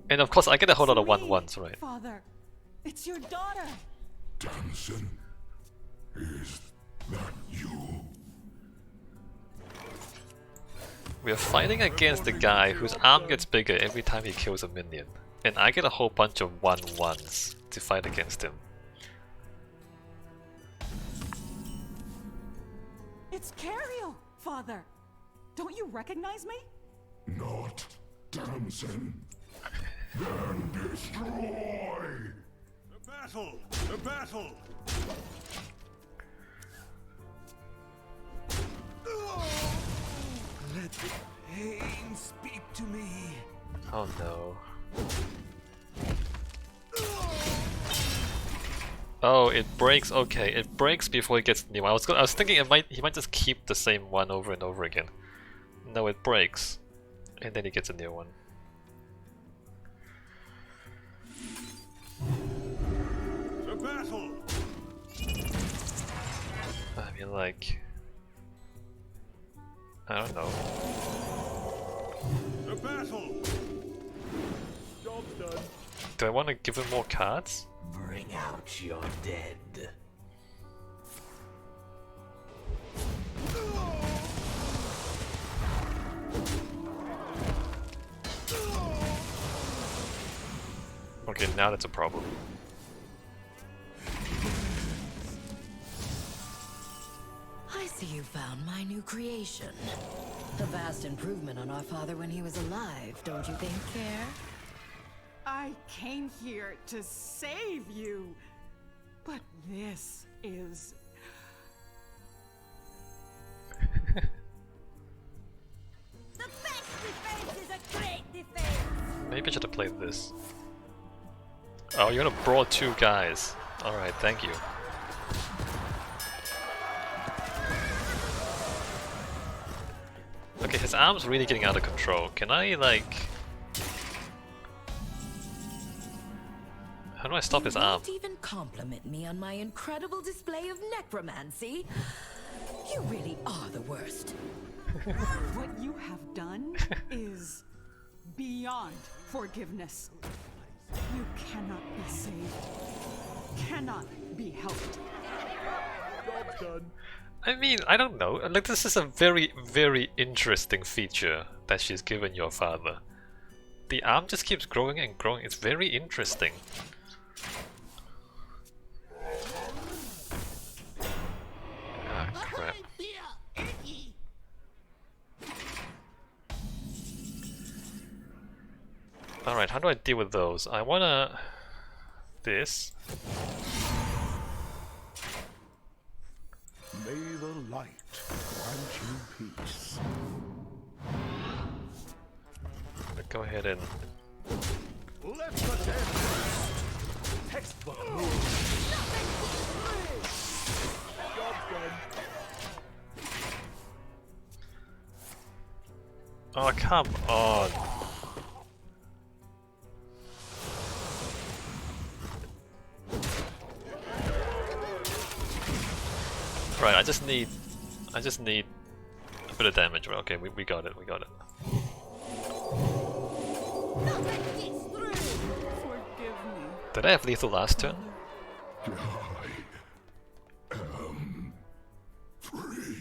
And of course I get a whole lot of 1/1s, right? Father, it's your daughter. Tamsin, is that you? We are fighting against the guy whose arm gets bigger every time he kills a minion. And I get a whole bunch of 1/1s to fight against him. It's Cariel, Father. Don't you recognize me? Not Tamsin. Then destroy! The battle! The battle! Let the pain speak to me. Oh no. Oh, it breaks. Okay, it breaks before it gets new. I was thinking he might just keep the same one over and over again. No, it breaks, and then he gets a new one. The battle! I mean, like, I don't know. The battle! Job's done. Do I want to give him more cards? Bring out your dead. Okay, now that's a problem. I see you found my new creation. A vast improvement on our father when he was alive, don't you think, Care? I came here to save you. But this is... The best defense is a great defense! Maybe I should have played this. Oh, you're gonna brawl two guys. Alright, thank you. Okay, his arm's really getting out of control. Can I, like... How do I stop his arm? You won't even compliment me on my incredible display of necromancy. You really are the worst. What you have done is beyond forgiveness. You cannot be saved. Cannot be helped. Job's done. I mean, I don't know. Like, this is a very, very interesting feature that she's given your father. The arm just keeps growing and growing. It's very interesting. Ah, crap. Alright, how do I deal with those? I wanna... This. peace. Go ahead and Let the dead textbook move. Job done. oh, come on. Right, I just need a bit of damage. Right, okay, we got it, we got it. Forgive me. Did I have lethal last turn? I am free.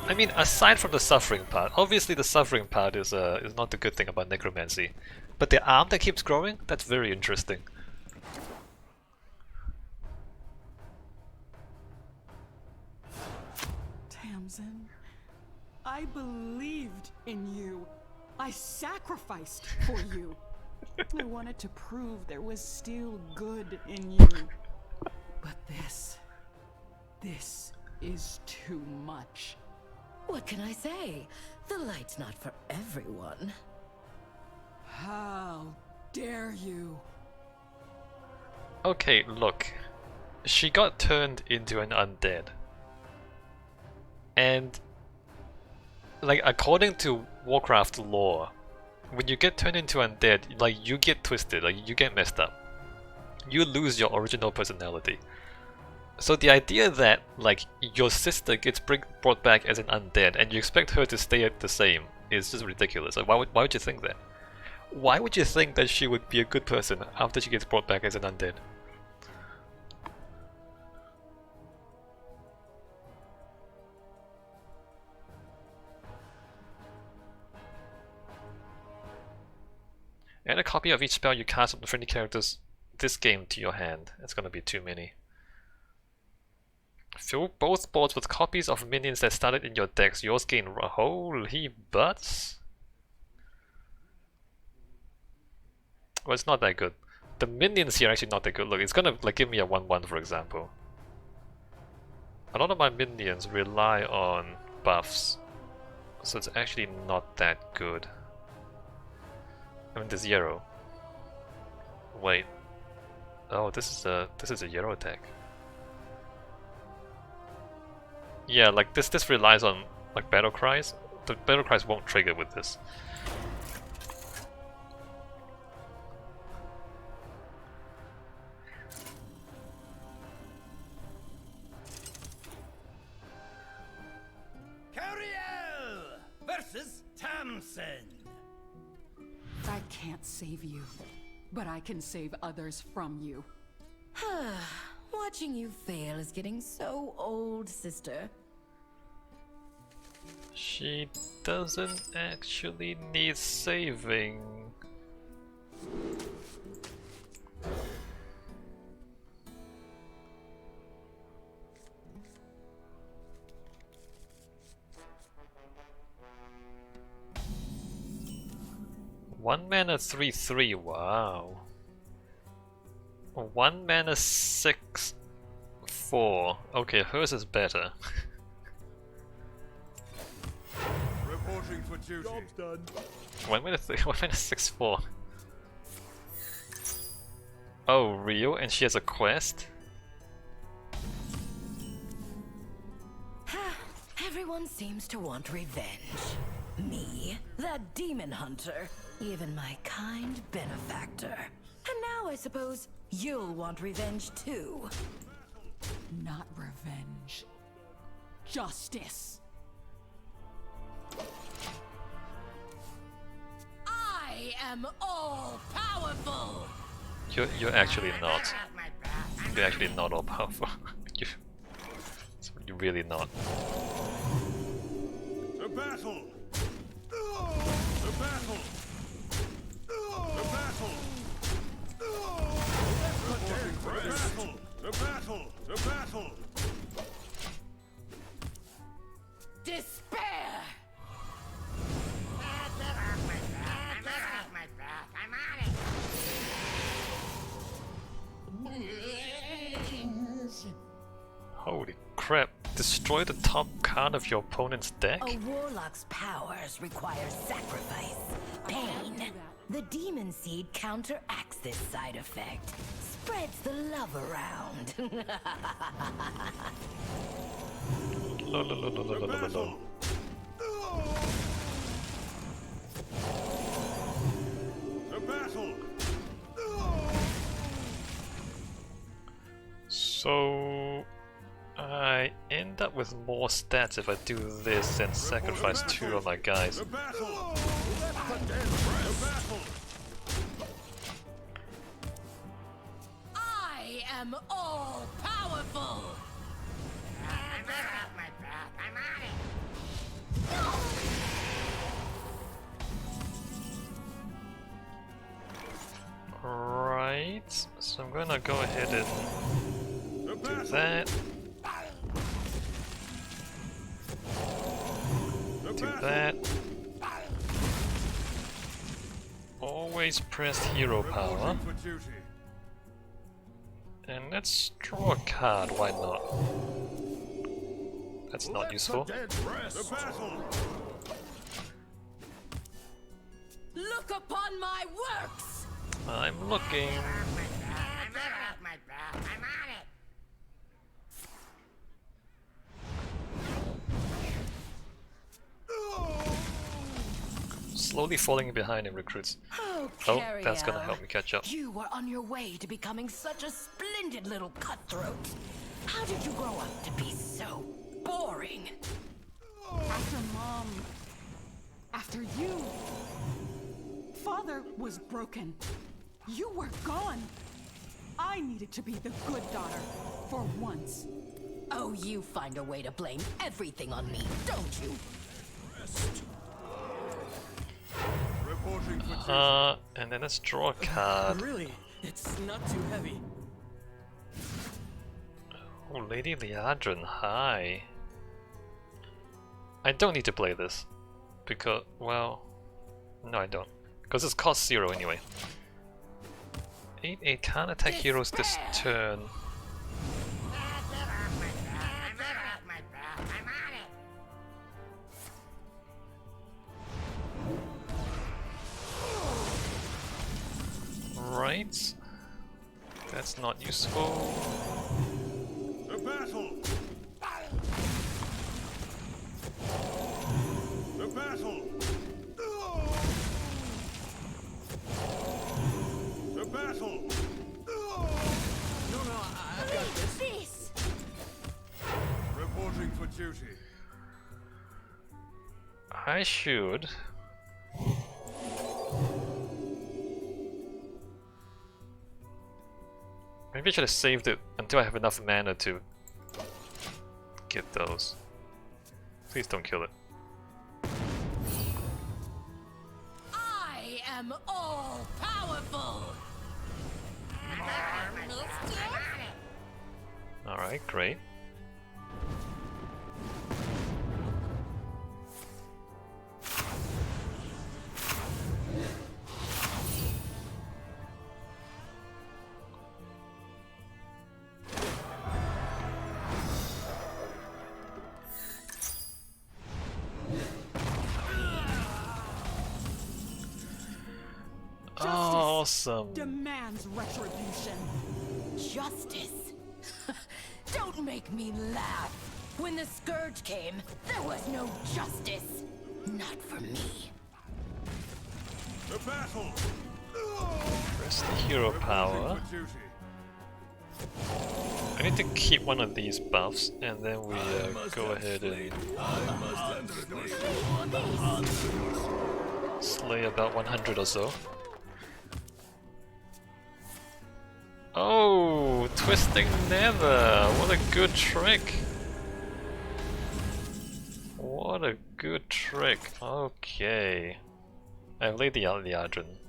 I mean, aside from the suffering part, obviously the suffering part is not the good thing about necromancy, but the arm that keeps growing, that's very interesting. Tamsin, I believed in you. I sacrificed for you. I wanted to prove there was still good in you. But this is too much. What can I say? The light's not for everyone. How dare you? Okay, look. She got turned into an undead. And, like, according to Warcraft lore, when you get turned into undead, like, you get twisted, like, you get messed up. You lose your original personality. So the idea that, like, your sister gets brought back as an undead and you expect her to stay the same is just ridiculous. Like, why would you think that? Why would you think that she would be a good person after she gets brought back as an undead? Add a copy of each spell you cast on the friendly characters this game to your hand. It's gonna be too many. Fill both boards with copies of minions that started in your decks. Yours gain holy butts. Well, it's not that good. The minions here are actually not that good. Look, it's gonna like give me a 1/1 for example. A lot of my minions rely on buffs, so it's actually not that good. I mean, the 0. Wait. Oh, this is a Euro attack. Yeah, like this relies on like battle cries. The battle cries won't trigger with this. Cariel versus Tamsin. I can't save you, but I can save others from you. Watching you fail is getting so old, sister. She doesn't actually need saving. One mana 3/3, wow. 1 mana 6/4. Okay, hers is better. Reporting for duty. Job's done. 1 mana 6/4. Oh, real? And she has a quest? Everyone seems to want revenge. Me, that demon hunter, even my kind benefactor. And now I suppose you'll want revenge too. Not revenge. Justice. I am all powerful. You're actually not. You're actually not all powerful. You're really not. The battle! The battle! The battle! The battle! The battle! Despair! I'm on it! destroy the top card of your opponent's deck? A warlock's powers require sacrifice, pain. The demon seed counteracts this side effect, spreads the love around. The battle! So I end up with more stats if I do this and sacrifice 2 of my guys. The battle! Let the dead rest! The battle! I am all powerful! Right, so I'm gonna go ahead and do that. Do that. Always press hero power. And let's draw a card, why not? That's not useful. Look upon my works! I'm looking. Slowly falling behind in recruits. Oh, Oh, that's gonna Cariel, help me catch up. You were on your way to becoming such a splendid little cutthroat. How did you grow up to be so boring? After Mom, after you, Father was broken. You were gone. I needed to be the good daughter, for once. Oh, you find a way to blame everything on me, don't you? And then let's draw a card. Really? It's not too heavy. Oh, Lady Liadrin, hi. I don't need to play this. Because, well... No, I don't. Because it's cost 0 anyway. 8 can't attack heroes this turn. Right. That's not useful. The battle! The battle! The battle! No, I've got this. Reporting for duty. I should. Maybe I should have saved it until I have enough mana to get those. Please don't kill it. I am all powerful. Alright, great. Awesome. Demands retribution. Justice? Don't make me laugh. When the Scourge came, there was no justice. Not for me. The battle! Press the hero power. I need to keep one of these buffs, and then we go ahead and slay about 100 or so. Oh, Twisting Nether! What a good trick! What a good trick. Okay. I've laid the Liadrin.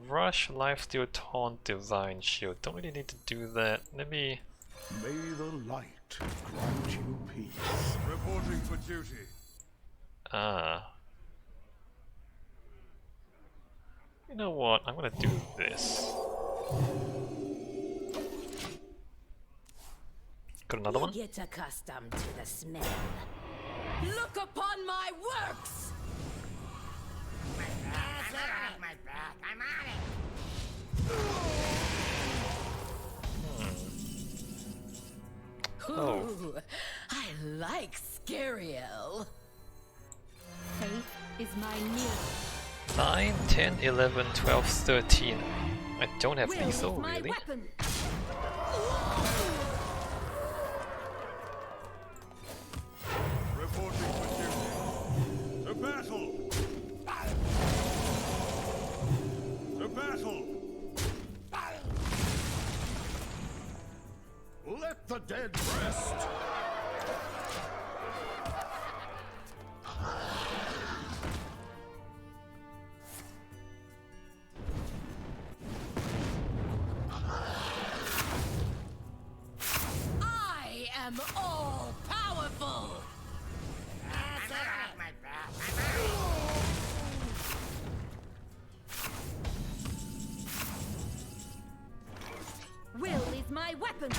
Rush, Lifesteal, Taunt, Divine Shield. Don't really need to do that. Let me... May the light grant you peace. Reporting for duty. Ah. You know what? I'm gonna do this. Got another one? Get accustomed to the smell. Look upon my works! My back, I'm on it. Oh. Ooh, I like Cariel. Faith is my nearest. 9, 10, 11, 12, 13. I don't have lethal, really? Weapon. Reporting for duty. To battle! To battle! Let the dead rest! I am all powerful! My back, I'm on it. Will is my weapon.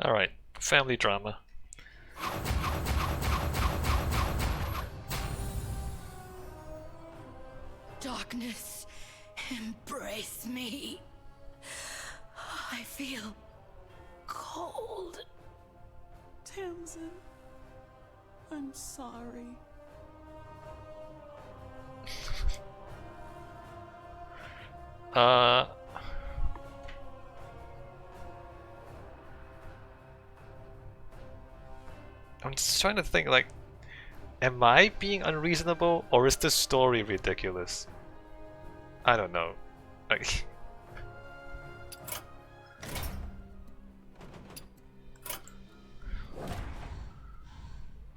Alright, family drama. Darkness, embrace me. I feel cold. Tamsin, I'm sorry. I'm just trying to think, like, am I being unreasonable or is the story ridiculous? I don't know. Like,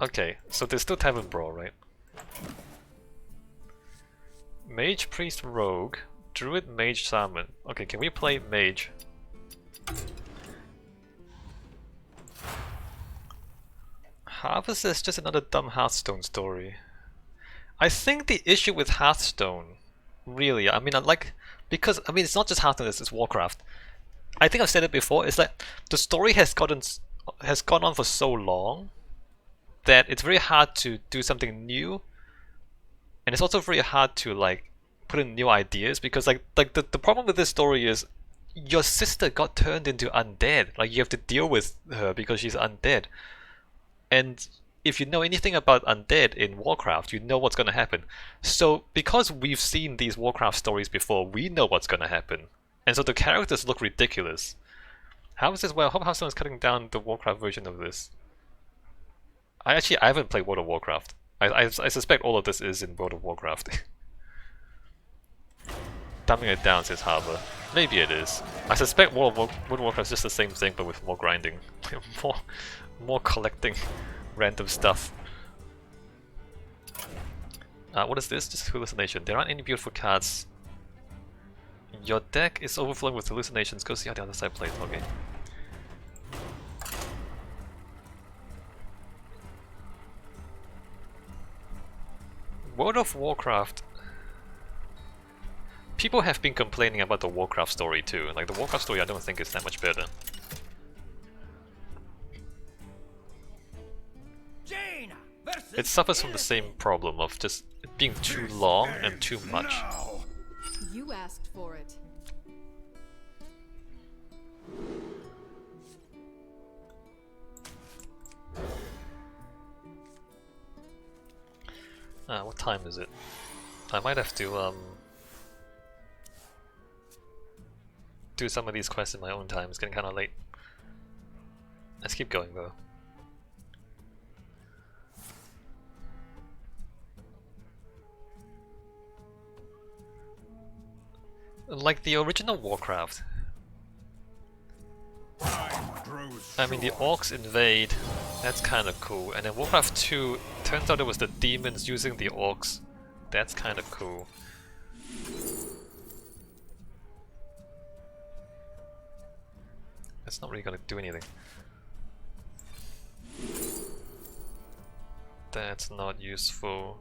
okay, so there's still time and brawl, right? Mage, priest, rogue, druid, mage, shaman. Okay, can we play mage? Harvest is just another dumb Hearthstone story. I think the issue with Hearthstone, really, I mean, because it's not just Hearthstone, it's Warcraft. I think I've said it before. It's like the story has gone on for so long that it's very hard to do something new, and it's also very hard to like put in new ideas because like the problem with this story is your sister got turned into undead. Like you have to deal with her because she's undead. And if you know anything about undead in Warcraft, you know what's going to happen. So because we've seen these Warcraft stories before, we know what's going to happen. And so the characters look ridiculous. How is this? Well, I hope Hearthstone is cutting down the Warcraft version of this. I haven't played World of Warcraft. I suspect all of this is in World of Warcraft. Dumbing it down, says Harbour. Maybe it is. I suspect World of Warcraft is just the same thing but with more grinding. more collecting random stuff. What is this? Just hallucination. There aren't any beautiful cards. Your deck is overflowing with hallucinations. Go see how the other side plays. Okay. World of Warcraft. People have been complaining about the Warcraft story too. Like the Warcraft story I don't think is that much better. It suffers from the same problem of just it being too long and too much. You asked for it. What time is it? I might have to do some of these quests in my own time. It's getting kind of late. Let's keep going though. Like the original Warcraft. I mean, the orcs invade, that's kind of cool. And then Warcraft 2, turns out it was the demons using the orcs. That's kind of cool. That's not really gonna do anything. That's not useful.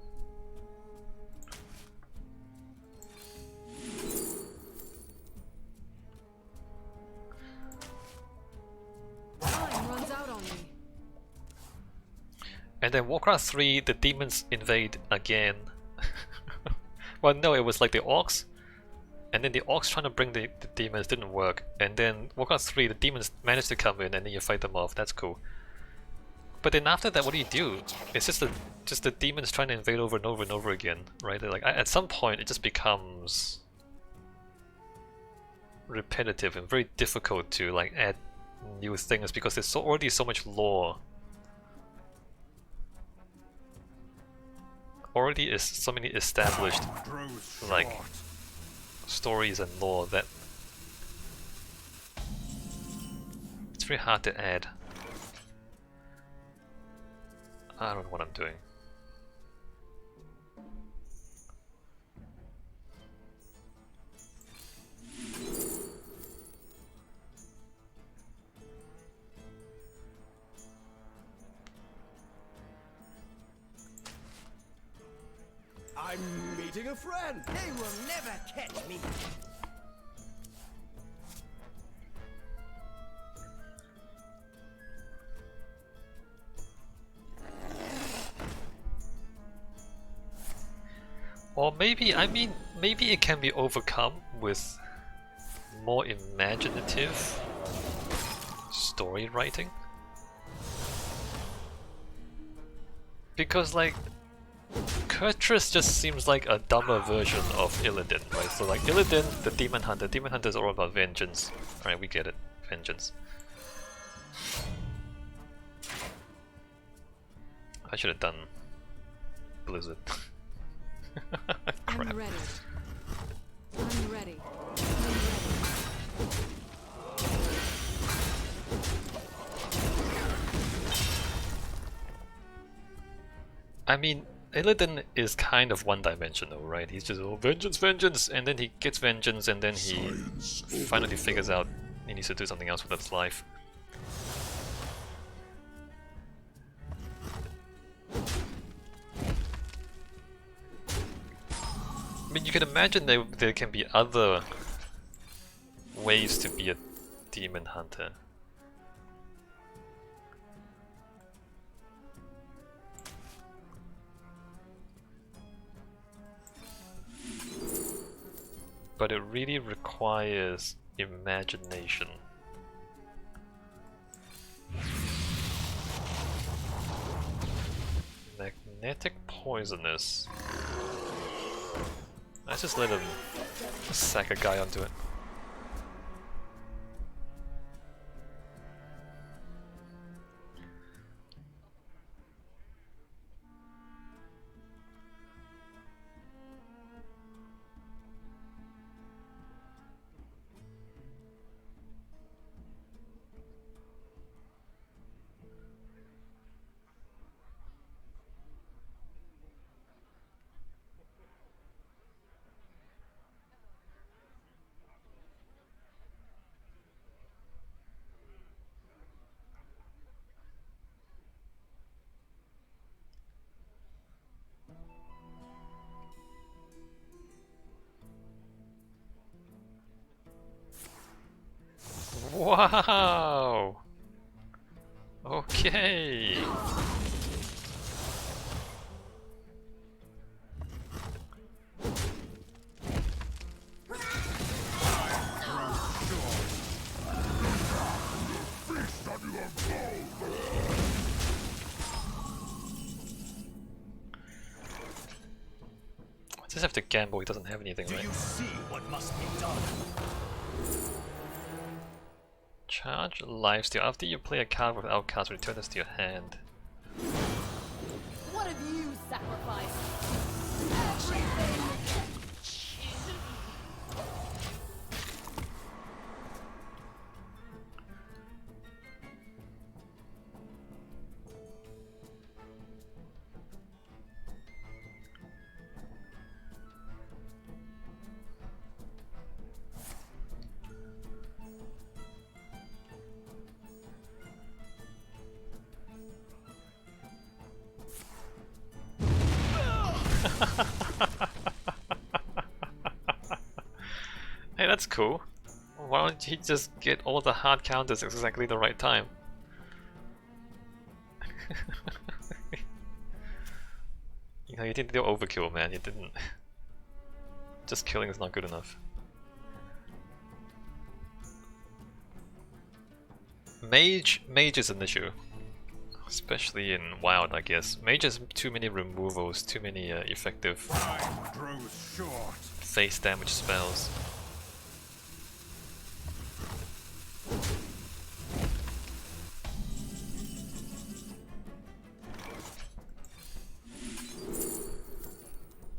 Time runs out on me. And then Warcraft 3, the demons invade again. Well, no, it was like the orcs. And then the orcs trying to bring the demons didn't work. And then Warcraft 3, the demons managed to come in and then you fight them off. That's cool. But then after that, what do you do? It's just the demons trying to invade over and over and over again, right? Like at some point, it just becomes repetitive and very difficult to like add new things because there's already so much lore. Already is so many established like stories and lore that it's very hard to add. I don't know what I'm doing. I'm meeting a friend. They will never catch me. Or maybe, I mean, maybe it can be overcome with more imaginative story writing. Because like, Kurtrus just seems like a dumber version of Illidan, right? So like Illidan, the Demon Hunter is all about vengeance. Alright, we get it. Vengeance. I should have done Blizzard. I'm ready. I'm ready. I mean, Illidan is kind of one-dimensional, right? He's just, oh, vengeance, vengeance! And then he gets vengeance and then he finally figures out he needs to do something else with his life. I mean, you can imagine there can be other ways to be a demon hunter. But it really requires imagination. Magnetic poisonous. Let's just let him sack a guy onto it. Wow! Okay! I just have to gamble, he doesn't have anything, right? Do you see what must be done? Charge lifesteal. After you play a card with outcast, return this to your hand. What have you sacrificed? Everything! Hey, that's cool. Why don't he just get all the hard counters at exactly the right time? You know, you didn't do overkill, man. You didn't. Just killing is not good enough. Mage is an issue. Especially in Wild, I guess. Mage has too many removals, too many effective face damage spells.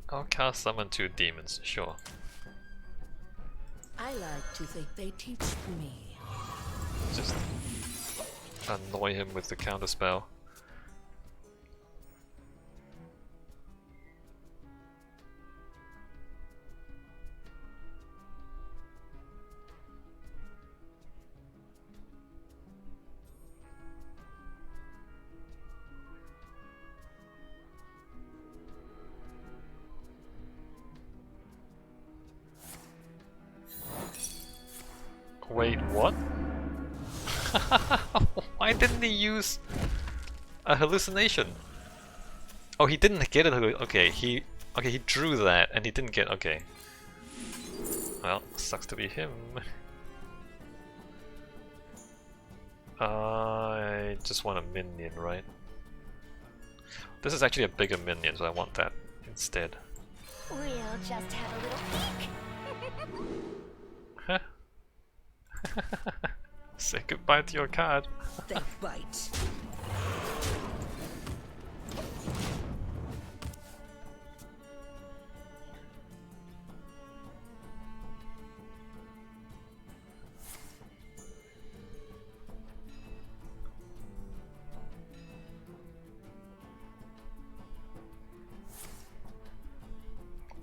I'll cast summon 2 demons, sure. I like to think they teach me. Just annoy him with the counter spell. Wait, what? Why didn't he use a hallucination? Oh, he didn't get it. Okay, he drew that and he didn't get. Okay. Well, sucks to be him. I just want a minion, right? This is actually a bigger minion, so I want that instead. We'll just have a little peek. Huh? Say goodbye to your card. They bite.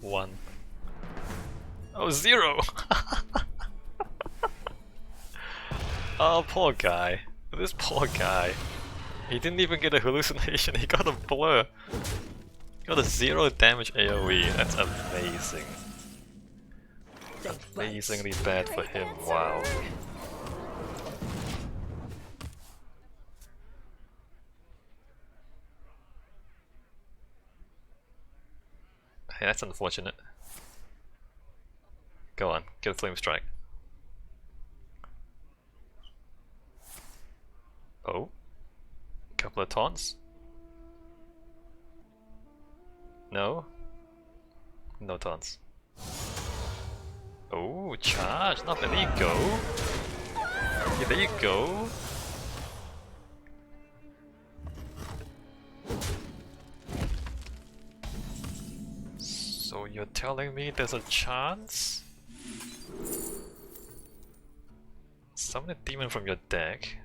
One. Oh, 0! Oh, poor guy. This poor guy. He didn't even get a hallucination, he got a blur. He got a 0 damage AoE, that's amazing. Amazingly bad for him, wow. Hey, that's unfortunate. Go on, get a flame strike. Oh, couple of taunts. No, no taunts. Oh, charge! Not there you go. Yeah, there you go. So you're telling me there's a chance? Summon a demon from your deck.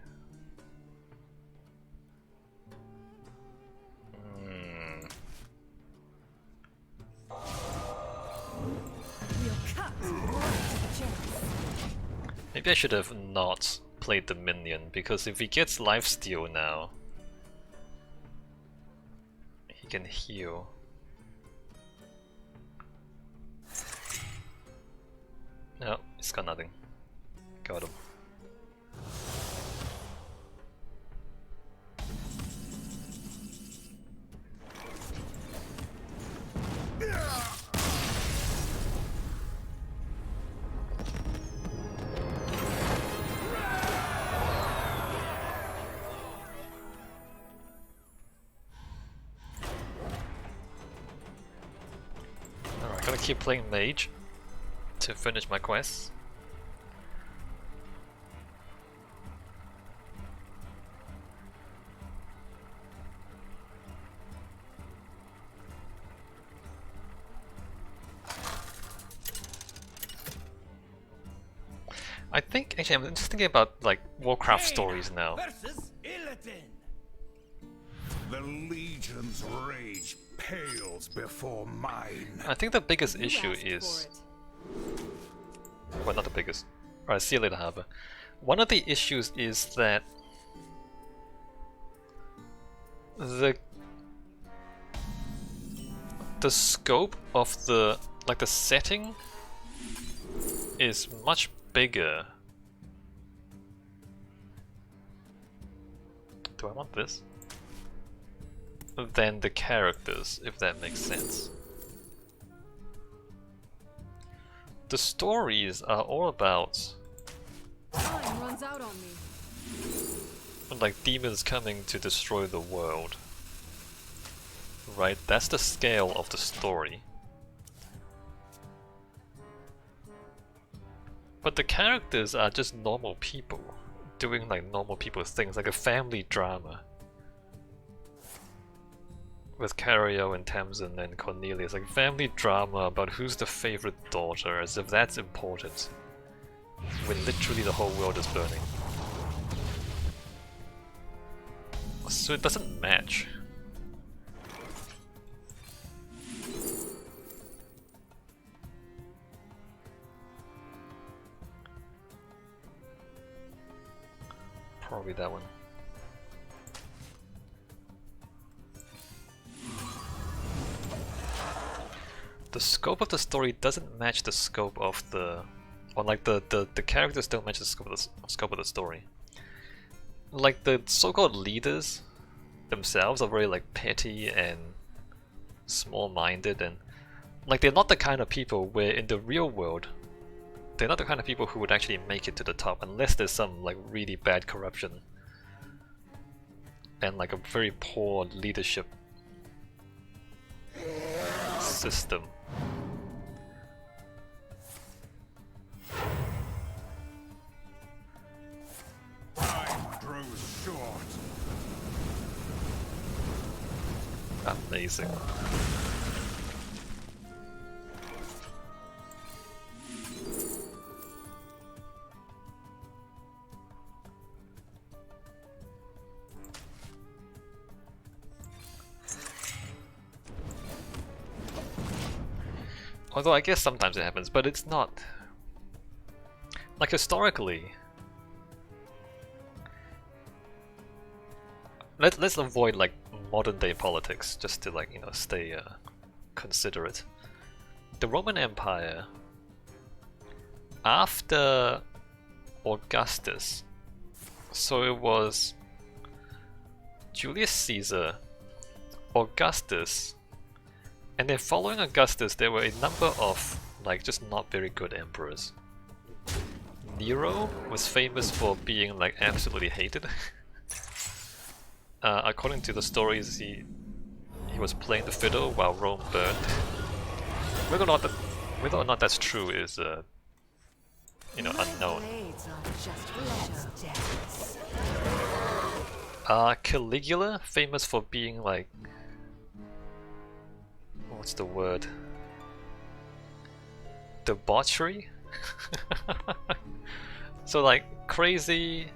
Maybe I should have not played the minion, because if he gets lifesteal now, he can heal. No, he's got nothing. Got him. Alright, gotta keep playing mage to finish my quests. I think, actually, I'm just thinking about like Warcraft stories now. The Legion's rage pales before mine. I think the biggest issue is... Well, not the biggest. Alright, see you later, Harbour. One of the issues is that the scope of the setting is much bigger. Do I want this? Than the characters, if that makes sense. The stories are all about Time runs out on me. like demons coming to destroy the world. Right? That's the scale of the story. But the characters are just normal people doing like normal people things, like a family drama. With Cariel and Tamsin and Cornelius, like family drama about who's the favorite daughter, as if that's important. When literally the whole world is burning. So it doesn't match. Probably that one. The scope of the story doesn't match the scope of the... or like the characters don't match the scope of the story. Like the so-called leaders themselves are very like petty and small-minded, and like they're not the kind of people where in the real world they're not the kind of people who would actually make it to the top unless there's some like really bad corruption and like a very poor leadership system. Time grows short. Amazing. Although I guess sometimes it happens, but it's not... Like historically... Let's avoid like modern day politics, just to like, you know, stay considerate. The Roman Empire, after Augustus, so it was Julius Caesar, Augustus, and then following Augustus there were a number of like just not very good emperors. Nero was famous for being like absolutely hated. According to the stories, he was playing the fiddle while Rome burned. Whether or not that's true is you know, unknown. Caligula, famous for being like, what's the word? Debauchery? So like crazy,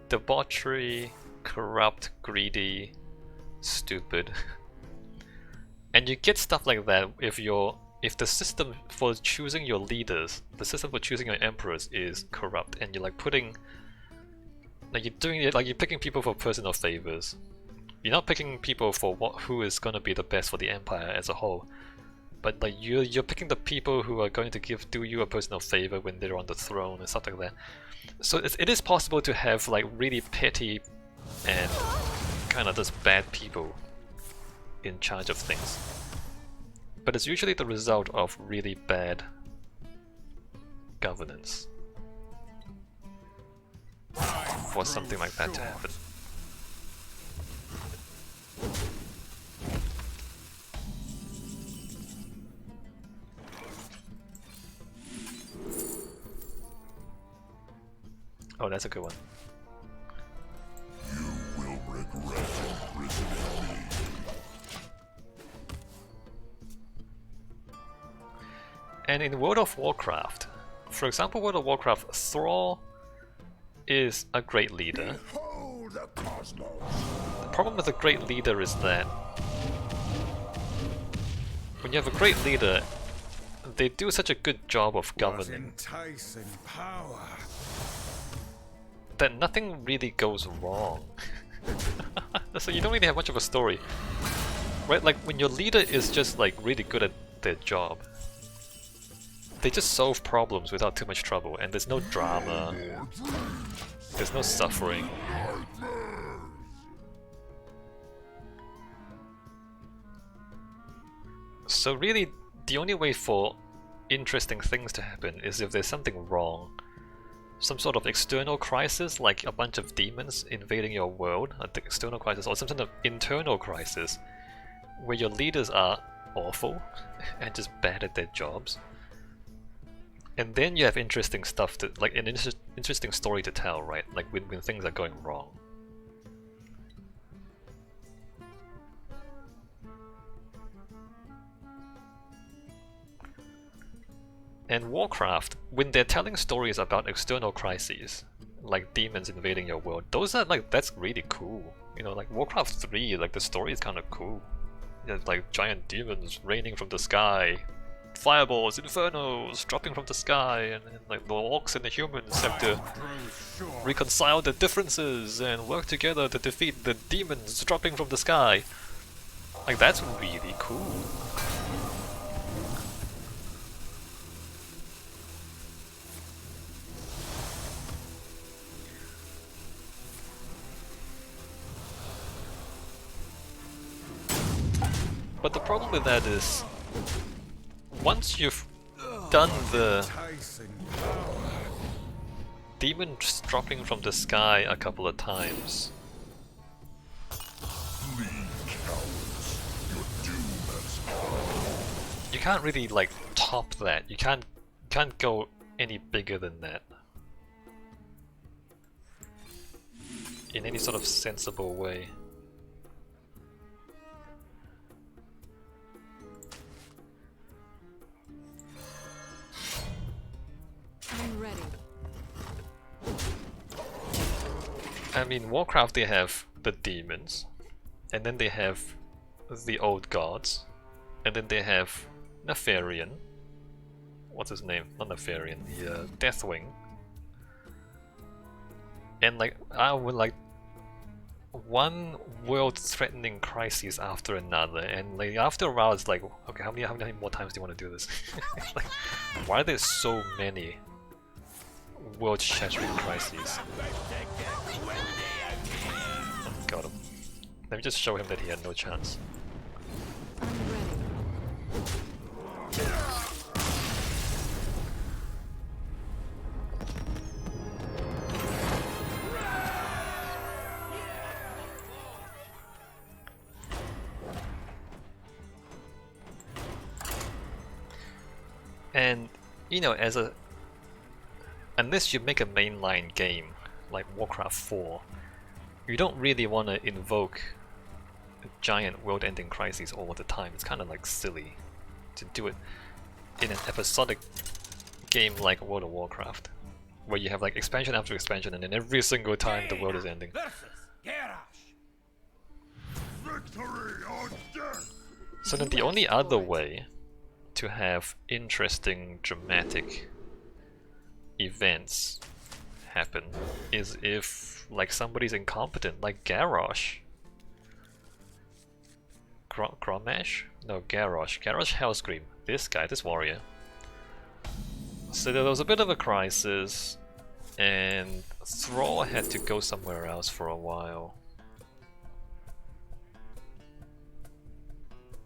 debauchery, corrupt, greedy, stupid. And you get stuff like that if the system for choosing your leaders, the system for choosing your emperors is corrupt, and you're like putting, like you're doing it, like you're picking people for personal favors. You're not picking people for who is going to be the best for the empire as a whole, but like you're picking the people who are going to do you a personal favor when they're on the throne and stuff like that. So it is possible to have like really petty and kind of just bad people in charge of things, but it's usually the result of really bad governance for something like that to happen. Oh, that's a good one. You will regret imprisoning me. And in World of Warcraft, for example, World of Warcraft, Thrall is a great leader. Behold the cosmos. The problem with a great leader is that when you have a great leader, they do such a good job of governing Enticing power. that nothing really goes wrong. So you don't really have much of a story. Right, like when your leader is just like really good at their job, they just solve problems without too much trouble, and there's no drama, there's no suffering. So really, the only way for interesting things to happen is if there's something wrong. Some sort of external crisis, like a bunch of demons invading your world, an external crisis, or some sort of internal crisis, where your leaders are awful and just bad at their jobs. And then you have interesting stuff to, like an interesting story to tell, right? Like when things are going wrong. And Warcraft, when they're telling stories about external crises, like demons invading your world, those are like, that's really cool. You know, like Warcraft 3, like the story is kind of cool. There's like giant demons raining from the sky, fireballs, infernos dropping from the sky, and like the orcs and the humans have to reconcile their differences and work together to defeat the demons dropping from the sky. Like that's really cool. But the problem with that is, once you've done the demons dropping from the sky a couple of times, you can't really like top that. You can't go any bigger than that in any sort of sensible way. I'm ready. I mean, Warcraft, they have the demons, and then they have the old gods, and then they have Nefarian. What's his name? Not Nefarian, the Deathwing. And like, I would like one world-threatening crisis after another, and like after a while, it's like, okay, how many more times do you want to do this? Like, why are there so many world-shattering crises? Got him. Let me just show him that he had no chance. And you know, unless you make a mainline game like Warcraft 4, you don't really want to invoke giant world-ending crises all the time. It's kind of like silly to do it in an episodic game like World of Warcraft, where you have like expansion after expansion, and then every single time the world is ending. So then the only other way to have interesting, dramatic events happen is if like somebody's incompetent, like Garrosh. Gromash? No, Garrosh. Garrosh Hellscream. This guy, this warrior. So there was a bit of a crisis, and Thrall had to go somewhere else for a while.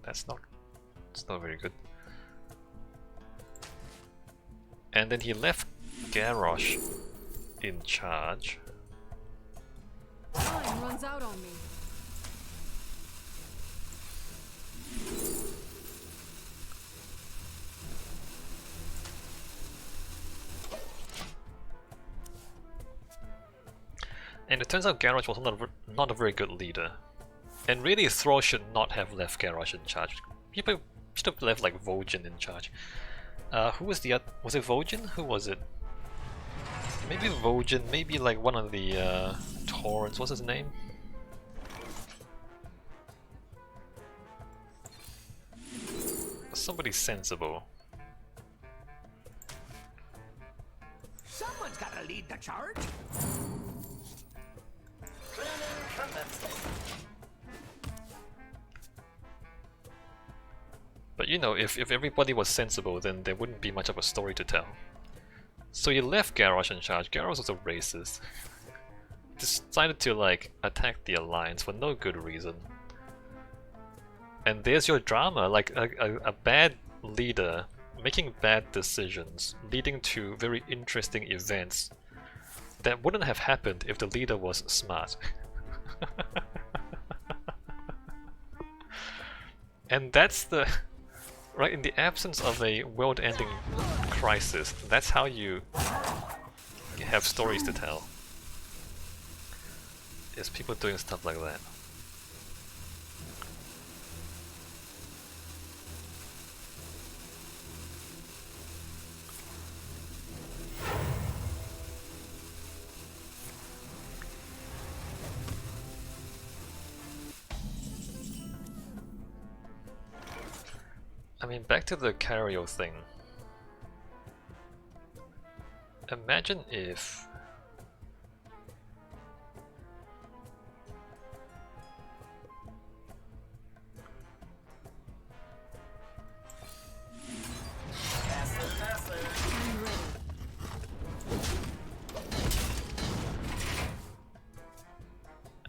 It's not very good. And then he left Garrosh in charge. Time runs out on me. And it turns out Garrosh was not a very good leader. And really, Thrall should not have left Garrosh in charge. People should have left like Vol'jin in charge. Who was the other? Was it Vol'jin? Who was it? Maybe Vol'jin, maybe like one of the Taurens. What's his name? Somebody sensible. Someone's gotta lead the charge. But you know, if everybody was sensible, then there wouldn't be much of a story to tell. So you left Garrosh in charge. Garrosh was a racist. Decided to like attack the Alliance for no good reason. And there's your drama, like a bad leader making bad decisions, leading to very interesting events that wouldn't have happened if the leader was smart. And that's the... right, in the absence of a world-ending crisis, that's how you have stories to tell. Is people doing stuff like that. I mean, back to the Cariel thing. Imagine if...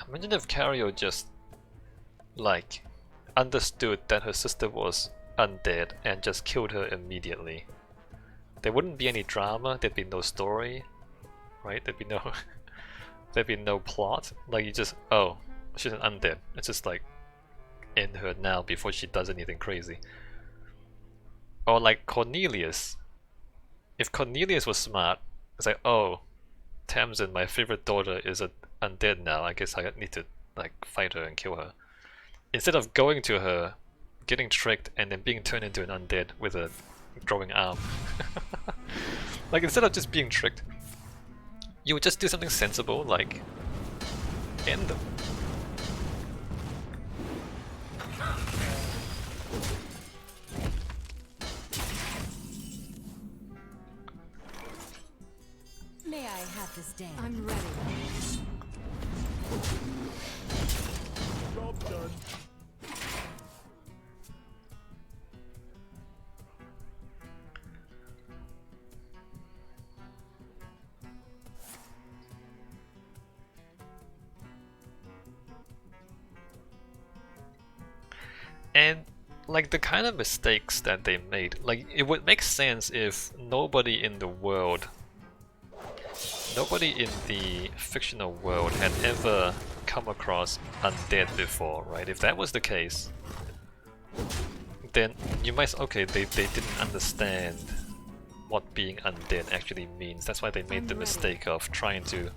Imagine if Cariel just, like, understood that her sister was undead and just killed her immediately. There wouldn't be any drama, there'd be no story, right? There'd be no plot. Like, you just, oh, she's an undead. It's just like, end her now before she does anything crazy. Or like Cornelius. If Cornelius was smart, it's like, oh, Tamsin, my favorite daughter, is undead now. I guess I need to like fight her and kill her. Instead of going to her, getting tricked, and then being turned into an undead with a growing arm. Like, instead of just being tricked, you would just do something sensible, like end them. May I have this dance? I'm ready. Job done. And like the kind of mistakes that they made, like it would make sense if nobody in the world, nobody in the fictional world had ever come across undead before, right? If that was the case, then you might, okay, they didn't understand what being undead actually means. That's why they made the mistake of trying to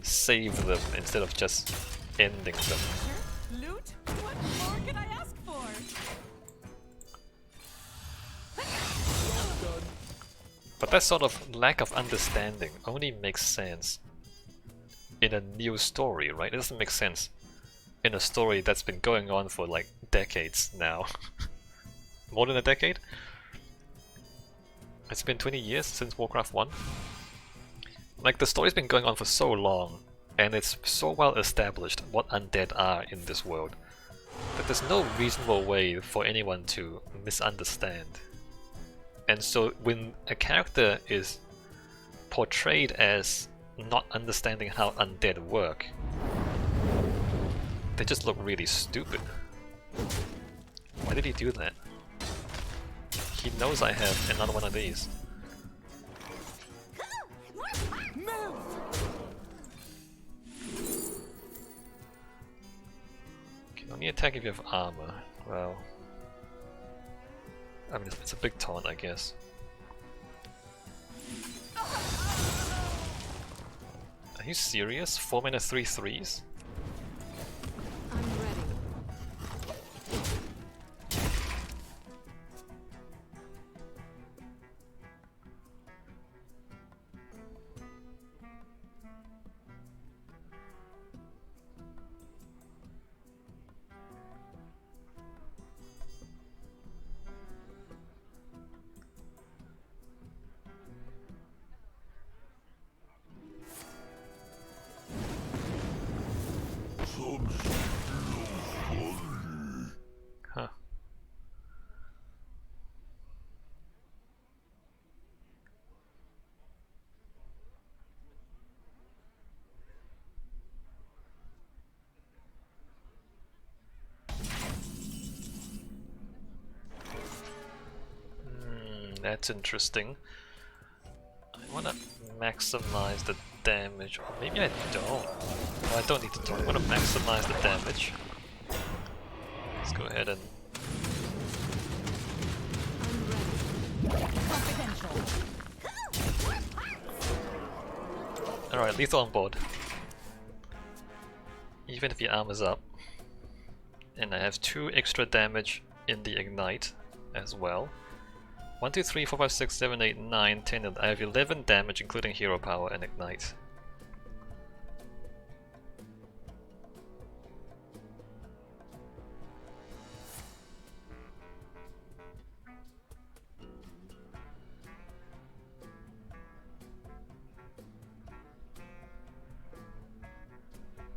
save them instead of just ending them. Loot? What more can I ask for? But that sort of lack of understanding only makes sense in a new story, right? It doesn't make sense in a story that's been going on for like decades now. More than a decade? It's been 20 years since Warcraft 1. Like, the story's been going on for so long, and it's so well established what undead are in this world, that there's no reasonable way for anyone to misunderstand. And so when a character is portrayed as not understanding how undead work, they just look really stupid. Why did he do that? He knows I have another one of these. Can only attack if you have armor. Well, I mean, it's a big taunt, I guess. Are you serious? 4 mana 3/3s? I'm ready. That's interesting. I wanna maximize the damage, or maybe I don't. No, I don't need to talk. I wanna maximize the damage. Let's go ahead and... Alright, lethal on board. Even if the armor's up. And I have 2 extra damage in the ignite as well. 1, 2, 3, 4, 5, 6, 7, 8, 9, 10, and I have 11 damage including hero power and ignite.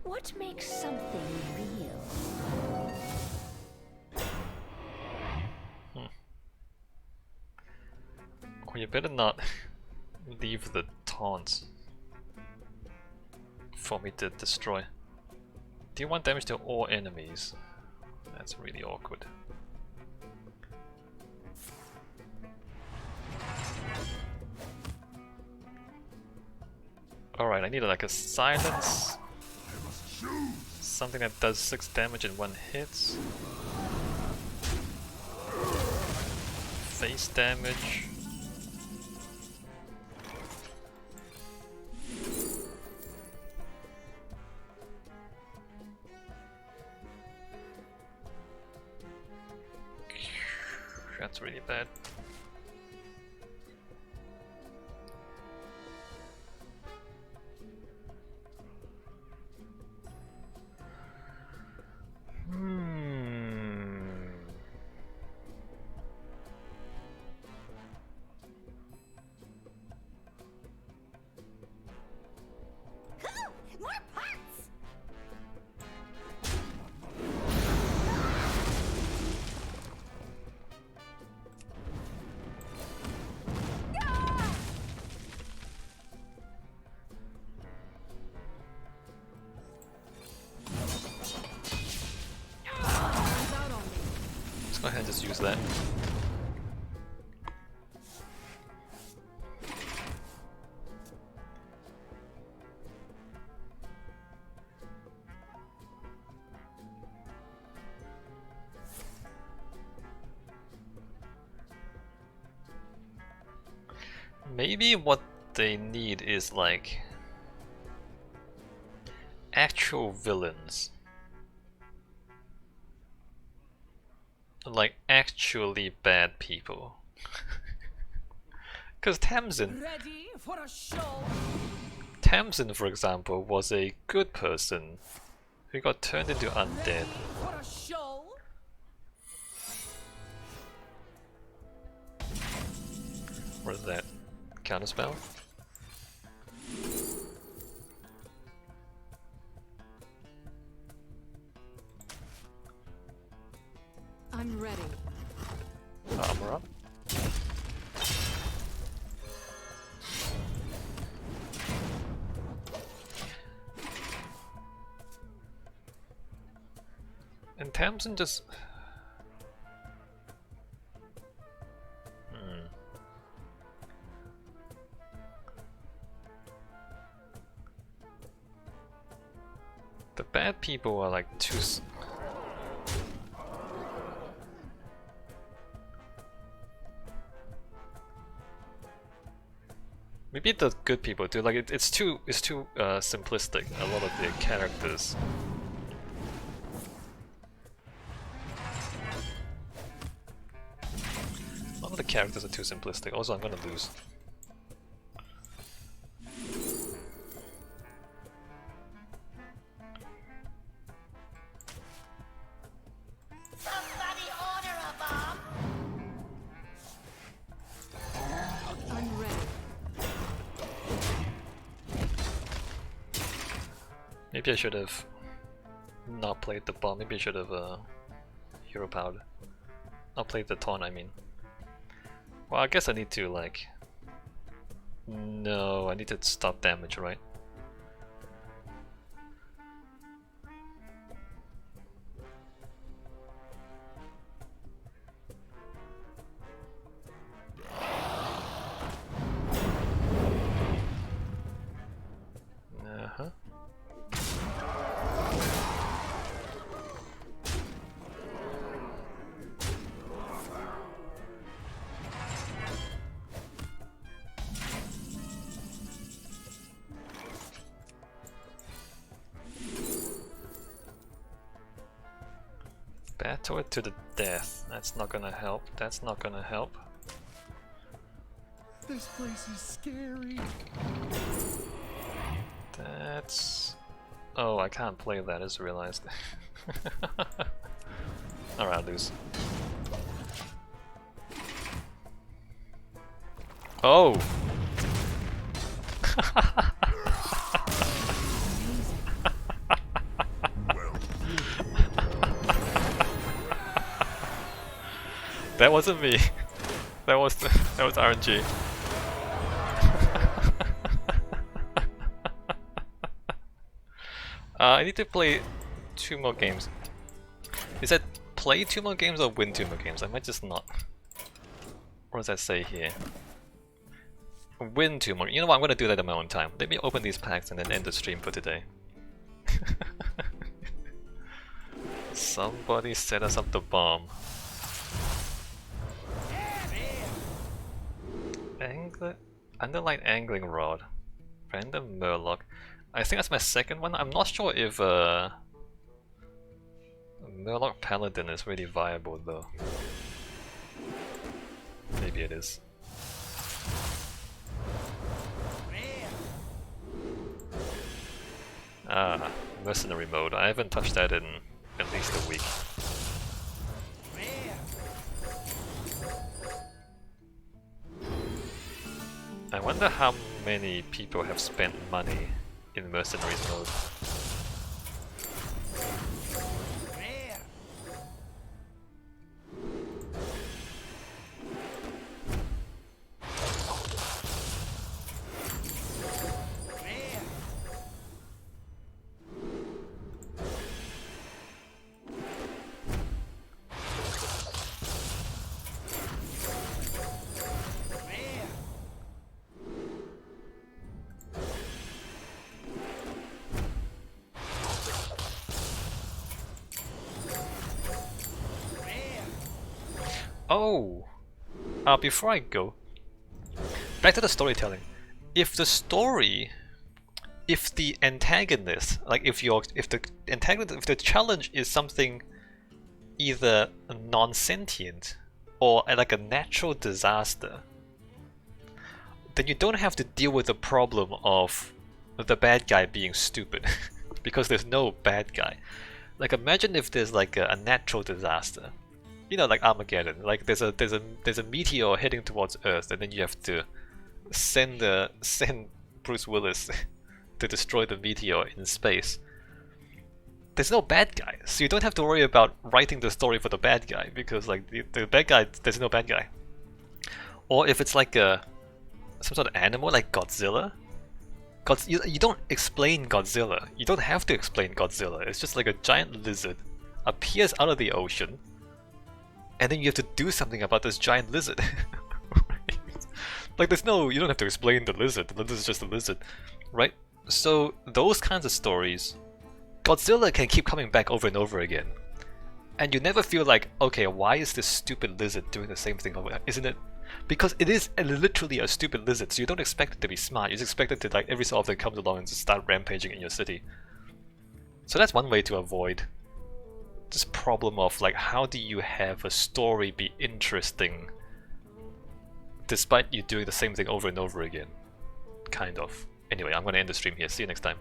What makes something real? Oh, you better not leave the taunts for me to destroy. Do you want damage to all enemies? That's really awkward. Alright, I need like a silence. Something that does 6 damage in 1 hit. Face damage. That's really bad. More parts! Let's go ahead and just use that. Maybe what they need is like actual villains. Like actually bad people. Because Tamsin, Ready for a show? Tamsin, for example, was a good person who got turned into undead. Ready for a show? What is that? Counterspell? I'm ready. Armor up. And Tamsin just... The bad people are like too... Maybe the good people do, like it's too simplistic, a lot of the characters. A lot of the characters are too simplistic, also I'm gonna lose. Somebody order a bomb! I'm ready. Maybe I should have not played the bomb, maybe I should have hero powered. Not played the taunt, I mean. Well, I guess I need to like... No, I need to stop damage, right? Battle it to the death. That's not gonna help. That's not gonna help. This place is scary. That's... Oh, I can't play that, I just realized. Alright, lose. Oh! That wasn't me. That was RNG. I need to play 2 more games. Is that play 2 more games or win 2 more games? I might just not. What does that say here? Win 2 more. You know what? I'm gonna do that at my own time. Let me open these packs and then end the stream for today. Somebody set us up the bomb. Underlight Angling Rod. Random Murloc. I think that's my second one. I'm not sure if Murloc Paladin is really viable though. Maybe it is. Ah, Mercenary mode. I haven't touched that in at least a week. I wonder how many people have spent money in Mercenaries mode. Oh! Before I go, back to the storytelling. If the story, if the antagonist, like if the antagonist, if the challenge is something either non-sentient or like a natural disaster, then you don't have to deal with the problem of the bad guy being stupid, because there's no bad guy. Like imagine if there's like a natural disaster. You know, like Armageddon. Like there's a meteor heading towards Earth, and then you have to send Bruce Willis to destroy the meteor in space. There's no bad guy, so you don't have to worry about writing the story for the bad guy, because like the bad guy, there's no bad guy. Or if it's like some sort of animal like Godzilla. You don't explain Godzilla. You don't have to explain Godzilla. It's just like a giant lizard appears out of the ocean, and then you have to do something about this giant lizard. Right? Like there's no, you don't have to explain the lizard. The lizard is just a lizard, right? So those kinds of stories, Godzilla can keep coming back over and over again, and you never feel like, okay, why is this stupid lizard doing the same thing over? Isn't it? Because it is literally a stupid lizard, so you don't expect it to be smart. You just expect it to, like, every so often comes along and just start rampaging in your city. So that's one way to avoid this problem of like, how do you have a story be interesting despite you doing the same thing over and over again? Kind of. Anyway, I'm gonna end the stream here. See you next time.